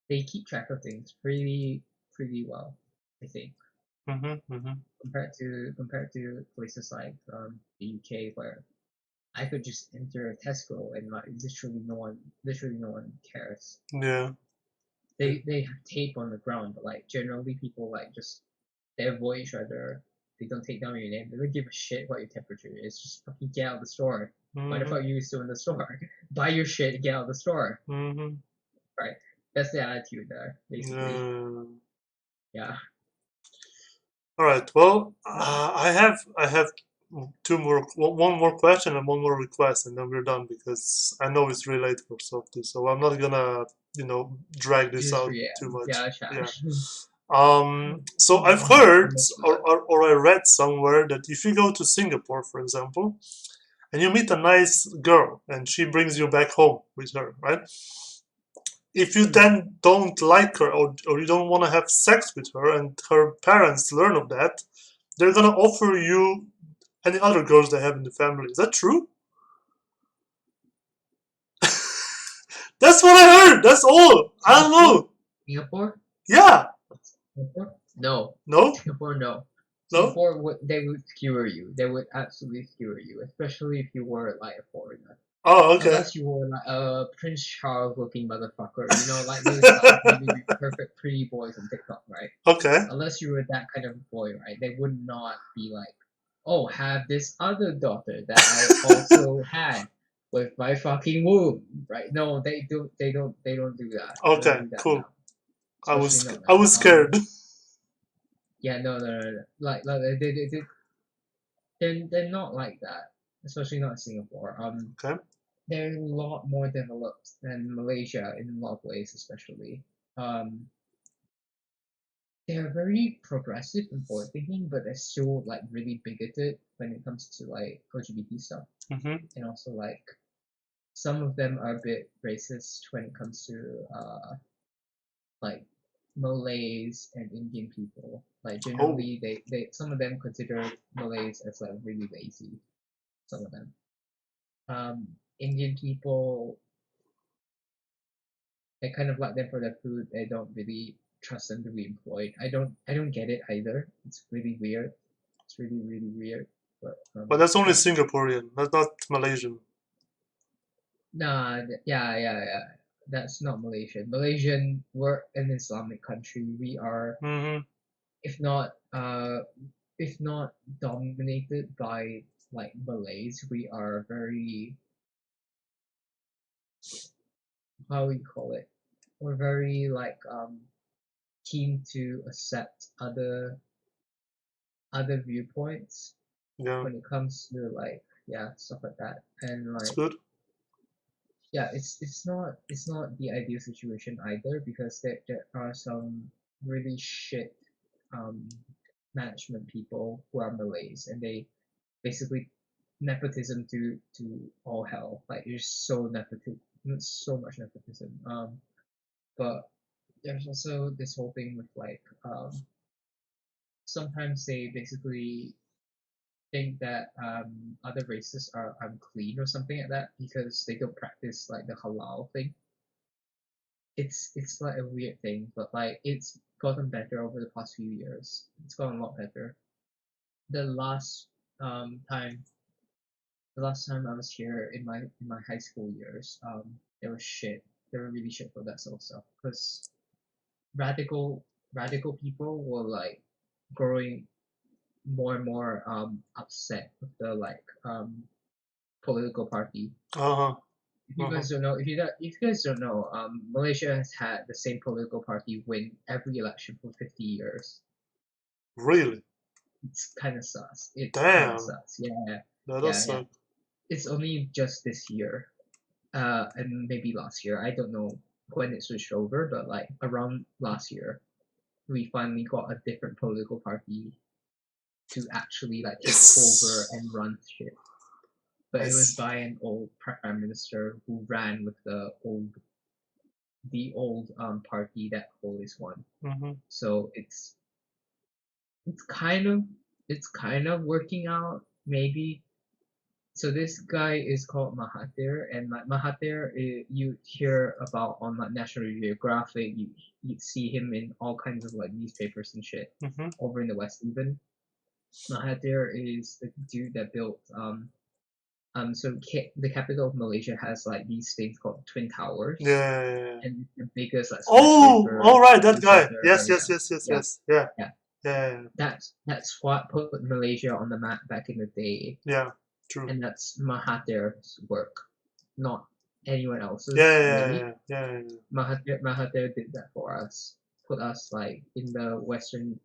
they keep track of things pretty well, I think, Mm-hmm. Mm-hmm. compared to places like the UK where I could just enter a Tesco and like literally no one cares. Yeah. They have tape on the ground, but like generally people like just they avoid each other. They don't take down your name. They don't give a shit what your temperature is. Just fucking get out of the store. Why the Mm-hmm. fuck are you still in the store? Buy your shit and get out of the store. Mm-hmm. Right. That's the attitude there, basically. Yeah. Yeah. All right. Well, I have one more question and one more request, and then we're done because I know it's really late for Softie, so I'm not gonna drag It this is out 3 too a.m. much. Yeah, chat. Yeah. So I've heard Almost or I read somewhere that if you go to Singapore, for example, and you meet a nice girl and she brings you back home with her, right? If you then don't like her or you don't want to have sex with her and her parents learn of that, they're gonna offer you any other girls they have in the family. Is that true? That's what I heard. That's all. I don't Singapore? know. Singapore? Yeah. Singapore? No. No. Singapore, no. No. Singapore would they would skewer you. They would absolutely skewer you, especially if you were like a foreigner. Oh, okay. Unless you were like a Prince Charles looking motherfucker, like those like really perfect pretty boys on TikTok, right? Okay. Unless you were that kind of boy, right? They would not be like, oh, have this other daughter that I also had with my fucking womb, right? No, they don't do that. They don't Okay. do that Cool. now, especially not I now. was scared. Yeah, no. Like they're not like that, especially not in Singapore. Okay. They're a lot more developed than Malaysia in a lot of ways, especially. Um, they're very progressive and forward thinking, but they're still like really bigoted when it comes to like LGBT stuff, Mm-hmm. and also like some of them are a bit racist when it comes to like Malays and Indian people. Like Oh. generally, they some of them consider Malays as like really lazy. Some of them. Indian people, they kind of like them for their food. They don't really trust them to be employed. I don't get it either. It's really weird. It's really weird. But But that's only yeah. Singaporean. That's not Malaysian. Nah, yeah. That's not Malaysian. Malaysian, we're an Islamic country. We are, Mm-hmm. if not uh if not dominated by like Malays, we are very, how we call it? We're very like keen to accept other viewpoints Yeah. when it comes to like, yeah, stuff like that. And It's like, good. yeah, it's not the ideal situation either, because there are some really shit um management people who are Malays, and they basically nepotism to all hell. Like there's so much nepotism. But there's also this whole thing with like sometimes they basically think that other races are unclean or something like that because they don't practice like the halal thing. It's like a weird thing, but like it's gotten better over the past few years. It's gotten a lot better. The time last time I was here in my high school years, there was shit. They were really shit for that sort of stuff because radical people were like growing more and more upset with the like political party. Uh-huh. If you Uh-huh. guys don't know, if you guys don't know, Malaysia has had the same political party win every election for 50 years. Really? It's kind of sus. It's kind of Damn. sus. Yeah, That yeah, does yeah. suck. It's only just this year, and maybe last year. I don't know when it switched over, but like around last year, we finally got a different political party to actually like take over Yes. and run shit. But I it was see. by an old prime minister who ran with the old party that always won. Mm-hmm. So it's kind of it's kind of working out maybe. So this guy is called Mahathir, and like Mahathir, you hear about on like National Geographic. You see him in all kinds of like newspapers and shit Mm-hmm. over in the West even. Mahathir is the dude that built so the capital of Malaysia has like these things called twin towers, Yeah. and it's the biggest like Oh, skyscraper all right, that guy. skyscraper Yes, ever. yes, Yeah, yes, yes, yeah, yes. Yeah. yeah. Yeah. That's what put Malaysia on the map back in the day, Yeah. True. and that's Mahathir's work, not anyone else's really. Yeah. Mahathir did that for us, put us like in the Western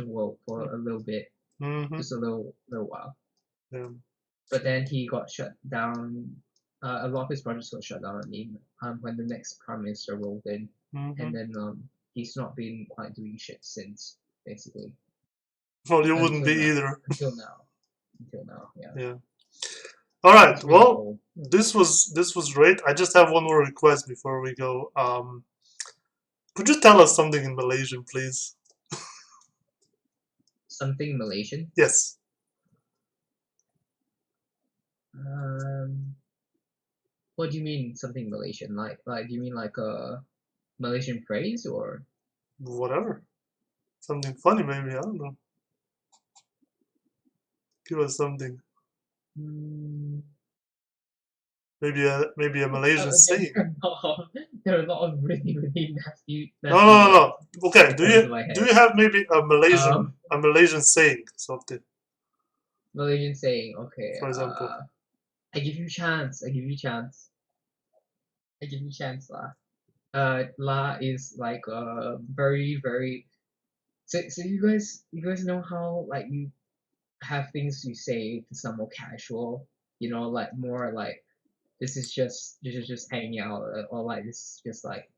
world for a little bit, Mm-hmm. just a little while. Yeah. But then he got shut down. A lot of his projects got shut down. I mean, when the next prime minister rolled in, Mm-hmm. and then he's not been quite doing shit since, basically, Well, you wouldn't until be now. either. Until now, yeah. Yeah. All right. He's really Well, old. this was great. I just have one more request before we go. Could you tell us something in Malaysian, please? Something Malaysian. Yes. What do you mean something Malaysian? Like do you mean like a Malaysian phrase or? Whatever. Something funny, maybe. I don't know. Give us something. Mm, Maybe a Malaysian saying. there are a lot of really really No, no, nasty no, words no. Okay. that Do come you into my do head. you have maybe a Malaysian Um, a Malaysian saying something? Malaysian saying, okay, For example. I give you chance, I give you chance, I give you chance lah. La is like very very. So you guys know how like you have things you say to someone casual, like more like this is just hanging out, or like this is just like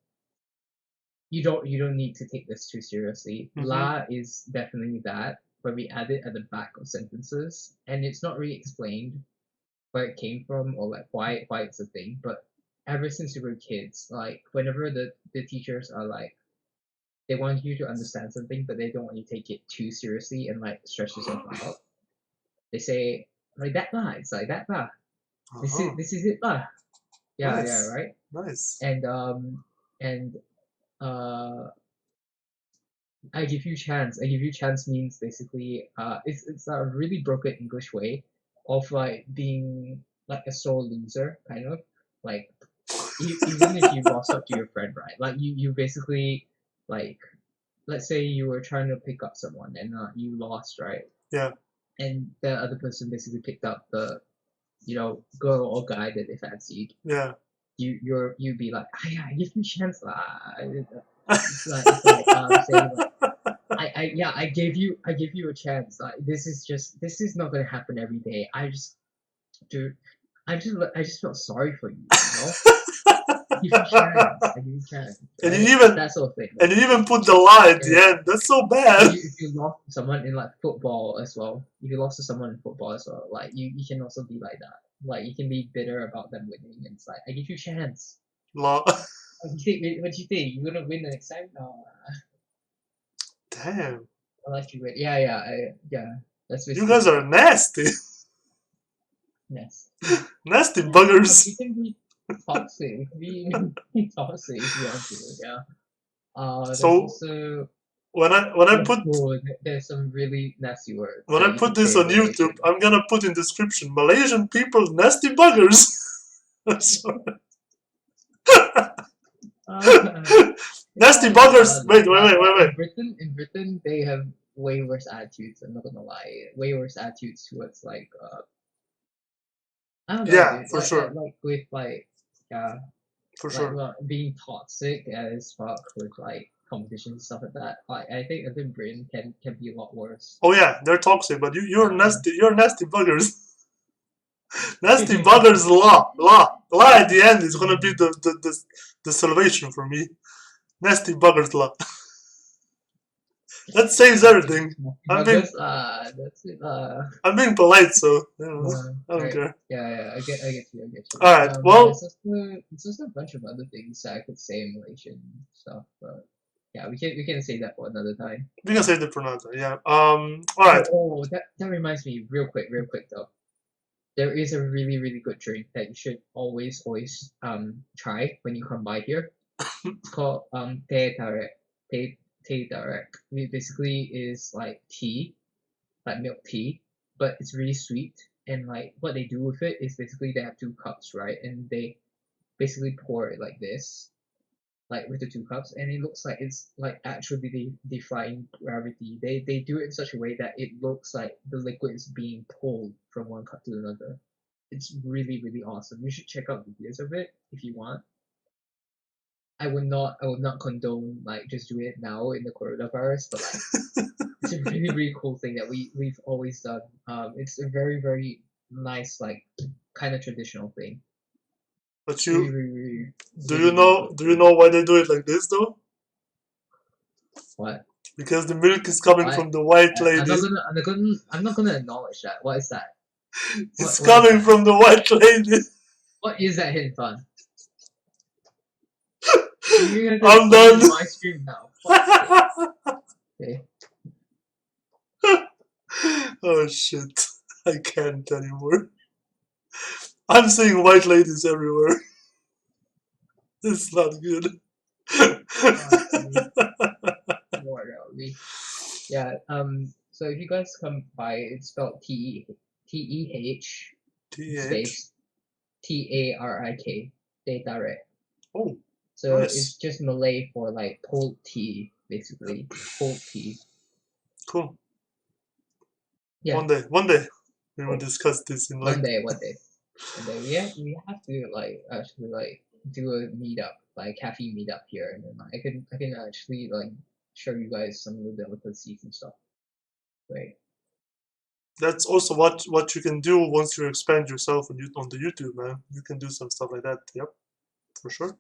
you don't need to take this too seriously. Mm-hmm. La is definitely that, but we add it at the back of sentences, and it's not really explained where it came from or like why it's a thing. But ever since we were kids, like whenever the teachers are like they want you to understand something, but they don't want you to take it too seriously and like stress yourself out. They say like that lah. It's like that lah. This is Uh-huh. this is it lah. Yeah, Nice. right. Nice. And uh I give you chance. I give you chance means basically it's a really broken English way of like being like a sore loser kind of like even if you lost up to your friend, right? Like you basically like let's say you were trying to pick up someone and you lost, right? Yeah. And the other person basically picked up the girl or guy that they fancied. Yeah. You'd be like, ah, yeah, give me a chance lah. It's like saying like I gave you a chance. Like this is not gonna happen every day. Dude, I just felt sorry for you, I give you chance. I give you chance, And right? you even That sort of thing. and you even put the lie at the Yeah. end. That's so If bad. you lost to someone in like football as well, if you lost to someone in football as well, like you can also be like that. Like you can be bitter about them winning, and it's like I give you chance. Law. What do you think? What do you think? You gonna win the next time? No, Damn. I'll let you win. Yeah. That's You basically guys it. are nasty. Yes. Nasty Yeah, buggers. we can be toxic. We can be toxic if you want to. Yeah. There's So also when I put there's some really nasty words when that I you put can say this in on YouTube, Malaysian. I'm gonna put in description Malaysian people nasty buggers. Uh, Nasty No, buggers. Wait, In Britain, they have way worse attitudes. I'm not gonna lie, way worse attitudes towards like I don't know, Yeah, dude. for sure, Like with yeah, for like sure. being toxic as fuck with like competition and stuff like that. Like I think Britain can be a lot worse. Oh yeah, they're toxic, but you're Uh, nasty. You're nasty buggers. Nasty buggers law at the end is gonna be the salvation for me. Nasty buggers law. That saves everything. I'm being Buggers, that's it. I'm being polite, so you know, I don't Right. care. Yeah, I get you. All right. Well, There's also a bunch of other things that I could say in Malaysian stuff, but yeah, we can say that for another time. we can save it for another time. Yeah. All right. That reminds me, real quick though. There is a really good drink that you should always try when you come by here. It's called teh tarik. Teh tarik. It basically is like tea, like milk tea, but it's really sweet. And like what they do with it is basically they have two cups, right? And they basically pour it like this, like with the two cups, and it looks like it's like actually defying gravity. They do it in such a way that it looks like the liquid is being pulled from one cup to another. It's really awesome. You should check out videos of it if you want. I would not condone like just doing it now in the coronavirus, but like it's a really cool thing that we've always done. It's a very nice like kind of traditional thing. But Really you really good. do you know why they do it like this though? What? Because the milk is coming What? from the white lady. I'm not gonna acknowledge that. What is that? It's What is coming that? from the white lady. What is that hidden fun? You're gonna I'm explain it done. in my stream now. Fuck's sake. Okay. Oh shit. I can't anymore. I'm seeing white ladies everywhere. It's not good. More really. Yeah. So if you guys come by, it's spelled TEH TH. space TARIK. Tarik. Oh, So it's nice. just Malay for like cold tea, basically. Cold tea. Cool. Yeah. One day, we will Cool. discuss this in length. One day. We have to like actually like do a meetup, like cafe meetup here, and then like, I can actually like show you guys some of the delicacies and stuff. Right. That's also what you can do once you expand yourself on the YouTube, man. You can do some stuff like that. Yep, for sure.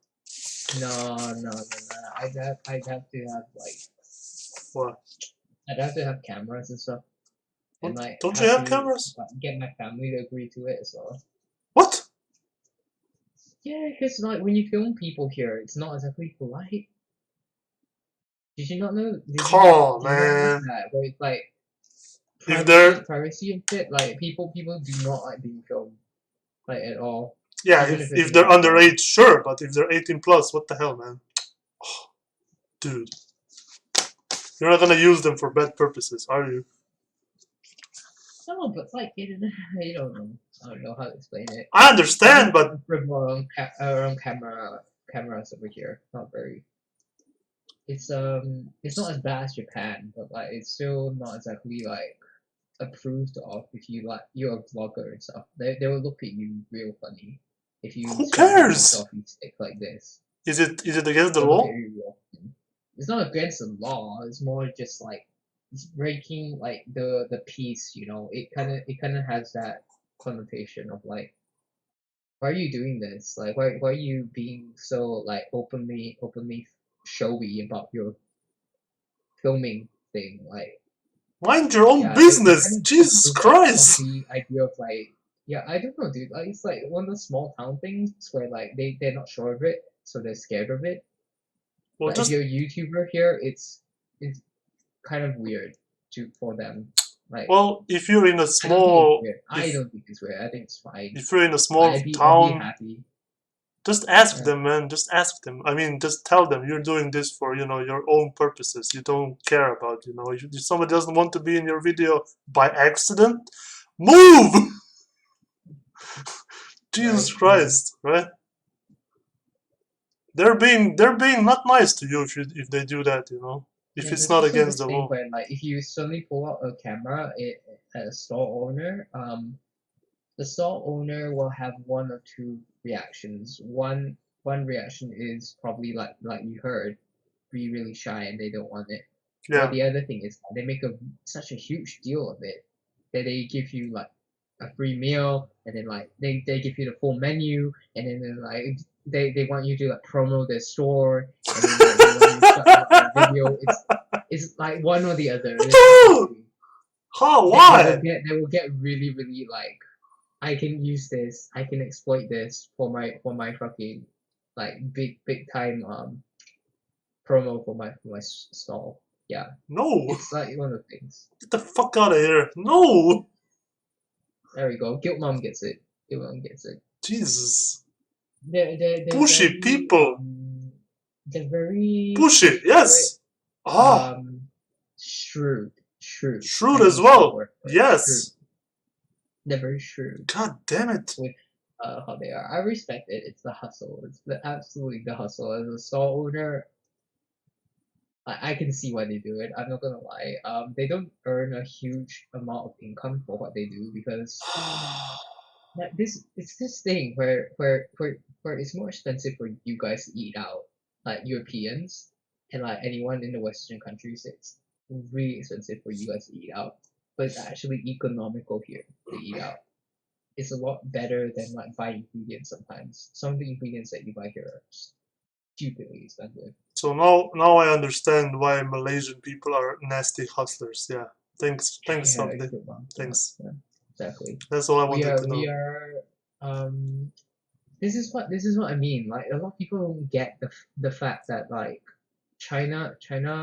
No. I'd have to have like What? I'd have to have cameras and stuff, and like Don't you have have to cameras? like, get my family to agree to it as well. What? Yeah, because like when you film people here, it's not exactly polite. Did you not know? Oh Did you not know man. that? Where it's like If they're privacy and shit. Like people do not like being filmed, like at all. yeah, Even if it's if in they're the background. underage, sure, but if they're 18 plus, what the hell, man? Oh, dude, you're not gonna use them for bad purposes, are you? No, but like you don't know. I don't know how to explain it. I I understand, think but our own cameras over here. Not very. It's not as bad as Japan, but like it's still not exactly like approved of if you like you're a vlogger and stuff. They will look at you real funny if you who start doing a cares? selfie stick like this. Is it against the They'll look at law? you real funny. It's not against the law. It's more just like it's breaking like the peace. You know, it kind of has that connotation of like why are you doing this? Like why are you being so like openly showy about your filming thing? Like Mind your own yeah, it kind business. of Jesus disapproves of Christ. the idea of like, yeah, I don't know, dude. Like, it's like one of the small town things where like they're not sure of it, so they're scared of it. Well, But if just you're a YouTuber here, it's kind of weird to for them. Like, well, if you're in a I don't think it's small weird. I don't think it's weird. I think it's fine. if you're in a small I'd be town, happy. just ask Yeah. them, man. Just ask them. I mean, just tell them you're doing this for your own purposes. You don't care about if somebody doesn't want to be in your video by accident, move. Jesus Right. Christ, right? they're being not nice to you if they do that, you know. If Yeah, it's there's not also against this the thing law. where like if you suddenly pull out a camera at a store owner, the store owner will have one or two reactions. One reaction is probably like you heard, be really shy and they don't want it. Or Yeah. the other thing is they make such a huge deal of it that they give you like a free meal and then like they give you the full menu and then they're like they want you to like promote their store and then like they want you to start a video. It's like one or the other. There's not in between. How? They will Why? get really like I can use this. I can exploit this for my fucking like big time promo for my stall. Yeah, No. it's like one of the things. Get the fuck out of here. No. There we go. Guilt Mom gets it. Guilt Mom gets it. Jesus. They're Pushy very people. they're very Pushy. for it Yes. Ah. shrewd. Shrewd I as think that's the well. word for it. Shrewd. Yes. They're very shrewd God damn it. with how they are. I respect it. It's the hustle. It's absolutely the hustle. As a stall owner, I can see why they do it. I'm not gonna lie. They don't earn a huge amount of income for what they do because like it's this thing where it's more expensive for you guys to eat out, like Europeans and like anyone in the Western countries. It's really expensive for you guys to eat out, but it's actually economical here to eat out. It's a lot better than like buying ingredients sometimes. Some of the ingredients that you buy here are stupidly expensive. So now I understand why Malaysian people are nasty hustlers. Yeah. Thanks, Yeah, Softie. good one. Yeah, Thanks. yeah, exactly. That's all I We wanted are to we know. are this is what I mean. Like a lot of people don't get the fact that like China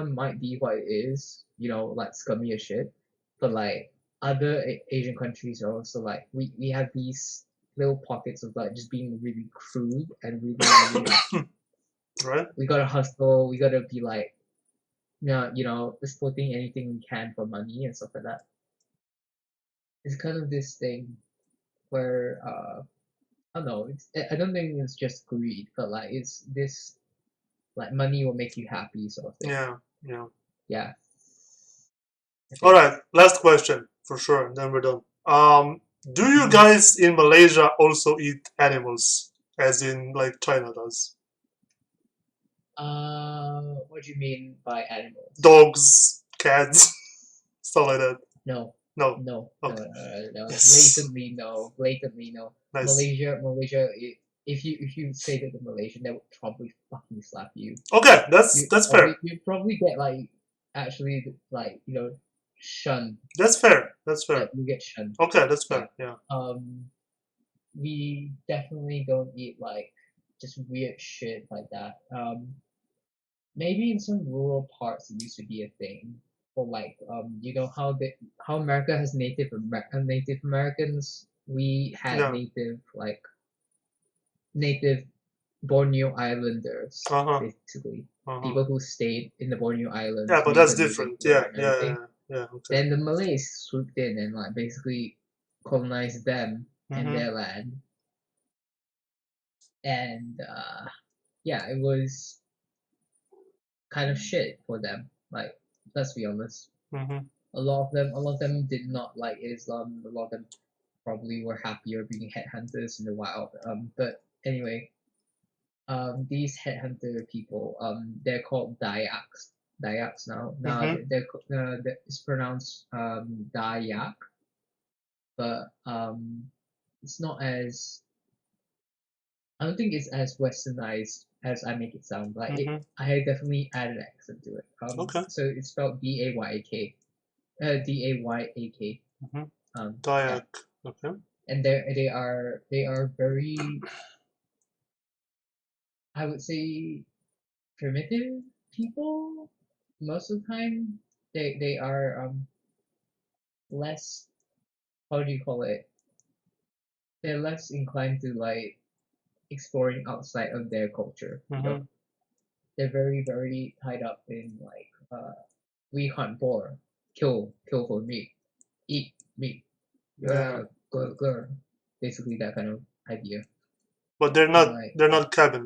might be what it is, you know, like scummy as shit, but like other Asian countries are also like we have these little pockets of like just being really crude and really like Right? we gotta hustle, we gotta be like you know, exploiting anything we can for money and stuff like that. It's kind of this thing where I don't know, I don't think it's just greed, but like it's this like money will make you happy sort of thing. Yeah. Yeah. Yeah, I All think. right. Last question for sure. And then we're done. Do you Mhm. guys in Malaysia also eat animals, as in like China does? What do you mean by animals? Dogs, cats, stuff like that. No, No. no, no, Okay. no, no, no. Yes. Blatantly no. Nice. Malaysia. If you say that to Malaysian, they would probably fucking slap you. Okay. That's fair. You'd probably get like actually like you know shunned. That's fair. That's Yeah, fair. you get shunned. Okay. That's Yeah. fair. Yeah. We definitely don't eat like just weird shit like that. Maybe in some rural parts it used to be a thing. For like you know how America has Native Americans. We had Yeah. native Borneo Islanders Uh huh. basically Uh huh. people who stayed in the Borneo Yeah, Islands, but made that's a living different. there Yeah. and Yeah. everything. Yeah. Yeah. Okay. Then the Malays swooped in and like basically colonized them and Mhm. their land, and yeah, it was kind of shit for them. Like, let's be honest. Mhm. A lot of them did not like Islam. A lot of them probably were happier being headhunters in the wild. But anyway, these headhunter people, they're called Dayaks. Dayaks now. Now Mhm. it's pronounced Dayak, but it's not as I don't think it's as westernized as I make it sound. Like it, Mhm. I definitely added an accent to it. Okay. So it's spelled Dayak. Dayak. Mhm. Yeah, Dayak. Okay. and they are very, I would say, primitive people. Most of the time, they are less. How do you call it? They're less inclined to like exploring outside of their culture. You know, Mhm. they're very tied up in like we hunt boar, kill for meat, eat meat, Yeah. grr, grr. Basically that kind of idea. But they're Like not cabin.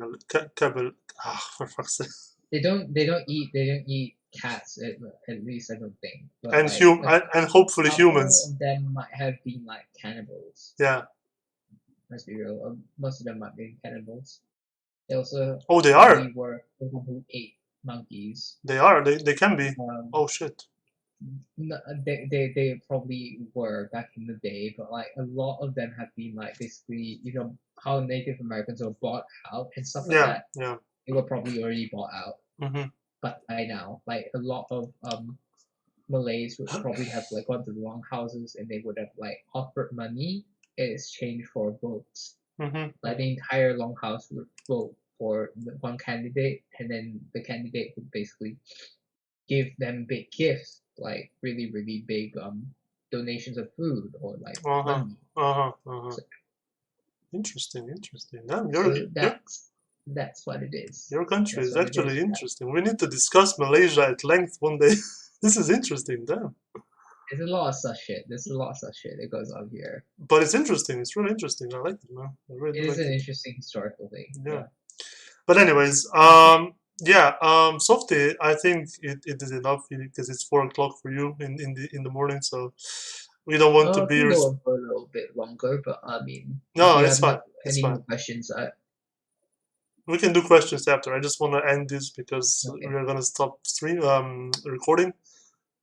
For fuck's sake. they don't eat cats at least I don't think. But And like and hopefully couple humans. of them might have been like cannibals. Yeah. Let's be real. Most of them might be cannibals. They also Oh, they are. probably were people who ate monkeys. They are. They can be. Um, Oh shit. they probably were back in the day, but like a lot of them have been like basically, you know, how Native Americans were bought out and stuff like Yeah. that. Yeah. They were probably already bought out, Mm-hmm. but by now, like a lot of Malays would probably have like gone to the longhouses and they would have like offered money in exchange for votes. Mm-hmm. Like the entire longhouse would vote for one candidate, and then the candidate would basically give them big gifts, like really really big donations of food or like Uh-huh. money. Uh-huh. Uh-huh. So, Interesting. Damn, so that's what it is. your country That's is what it actually is. interesting. We need to discuss Malaysia at length one day. This is interesting, damn. There's a lot of such shit. There's a lot of such shit that goes on here. But it's interesting. It's really interesting. I like it, man. I really It is like an it. interesting historical thing. Yeah. But anyways, Softie, I think it is enough because it's 4 o'clock for you in the morning, so we don't want to I be can go on for a little bit longer, but I mean, if no, you it's have fine. It's any more fine. questions, We can do questions after. I just want to end this because okay. we're gonna stop recording.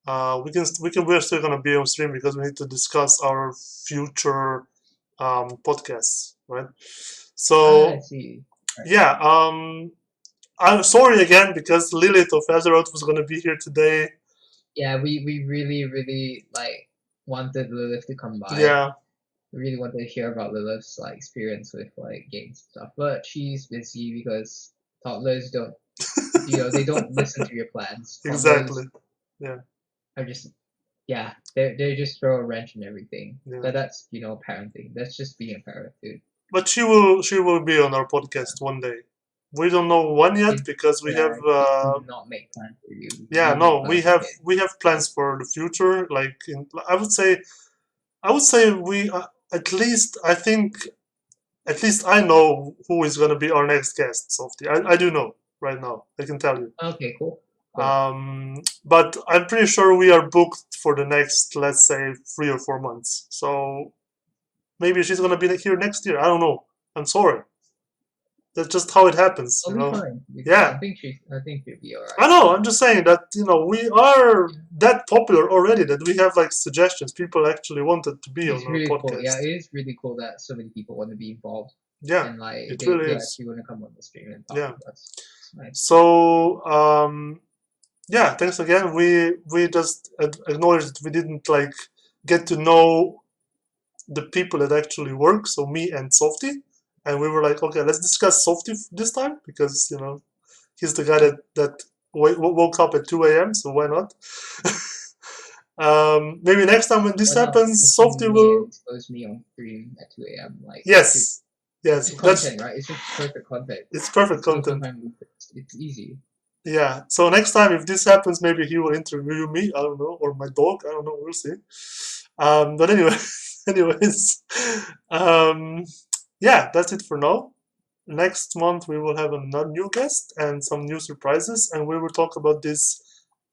We're still gonna be on stream because we need to discuss our future podcasts, right? I So see. Right. yeah, I'm sorry again because Lilith of Azeroth was gonna be here today. Yeah, we really really like wanted Lilith to come by. Yeah, We really wanted to hear about Lilith's like experience with like games and stuff, but she's busy because toddlers don't, you know, they don't listen to your plans. exactly. Toddlers Yeah, are just, yeah, they just throw a wrench in everything. yeah. That's, you know, parenting. That's just being a parent, dude. But she will be on our podcast one day. We don't know when yet Kids, because we have kids do not make plans for you. yeah, You make no, plans for kids. we have plans for the future. Like I would say we at least I think at least I know who is gonna be our next guest, Softie. I do know right now. I can tell you. Okay, cool. Cool. But I'm pretty sure we are booked for the next, let's say, 3 or 4 months. So maybe she's gonna be here next year. I don't know. I'm sorry. That's just how it happens, I'll you be know. fine. Yeah, I think she'll be I alright. know. I'm just saying that we are that popular already that we have like suggestions. People actually wanted to be It's on our really cool. Yeah, podcast. it is really cool that so many people want to be involved Yeah, and like it they really is. actually want to come on the stream and talk Yeah. to us. It's nice. So yeah, thanks again. We just acknowledge that we didn't like get to know the people that actually work. So me and Softie, and we were like, okay, let's discuss Softie this time because he's the guy that woke up at 2 a.m. So why not? Maybe next time when this Why not happens, open Softie me and will. expose me on stream at 2 a.m. Like, dude, Yes, it's yes, just that's content, right? It's just perfect content. it's perfect It's no content. full-time loopers. It's easy. Yeah. So next time, if this happens, maybe he will interview me. I don't know, or my dog. I don't know. We'll see. But anyway, anyways, um, yeah, that's it for now. Next month we will have another new guest and some new surprises, and we will talk about this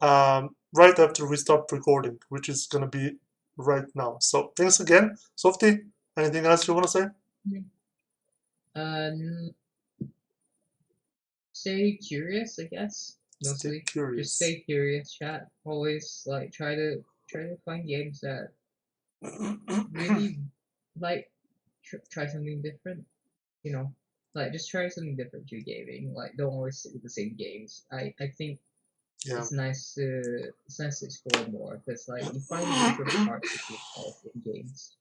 right after we stop recording, which is gonna be right now. So thanks again, Softie. Anything else you want to say? Um, stay curious, I guess. Mostly, Stay curious. just stay curious, chat. Always like try to find games that really like try something different. You know, like just try something different to gaming. Like don't always stick with the same games. I think Yeah. it's nice to explore more because like you find different parts of yourself in games.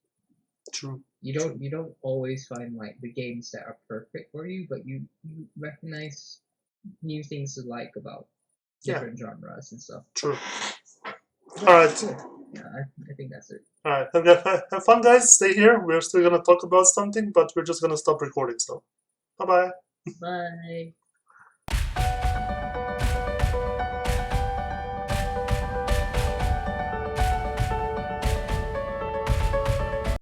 True. You don't always find like the games that are perfect for you, but you recognize new things to like about different genres and stuff. True. But, All right. cool. Yeah, I think that's it. All right. Have fun, guys. Stay here. We're still gonna talk about something, but we're just gonna stop recording. So, bye bye. Bye.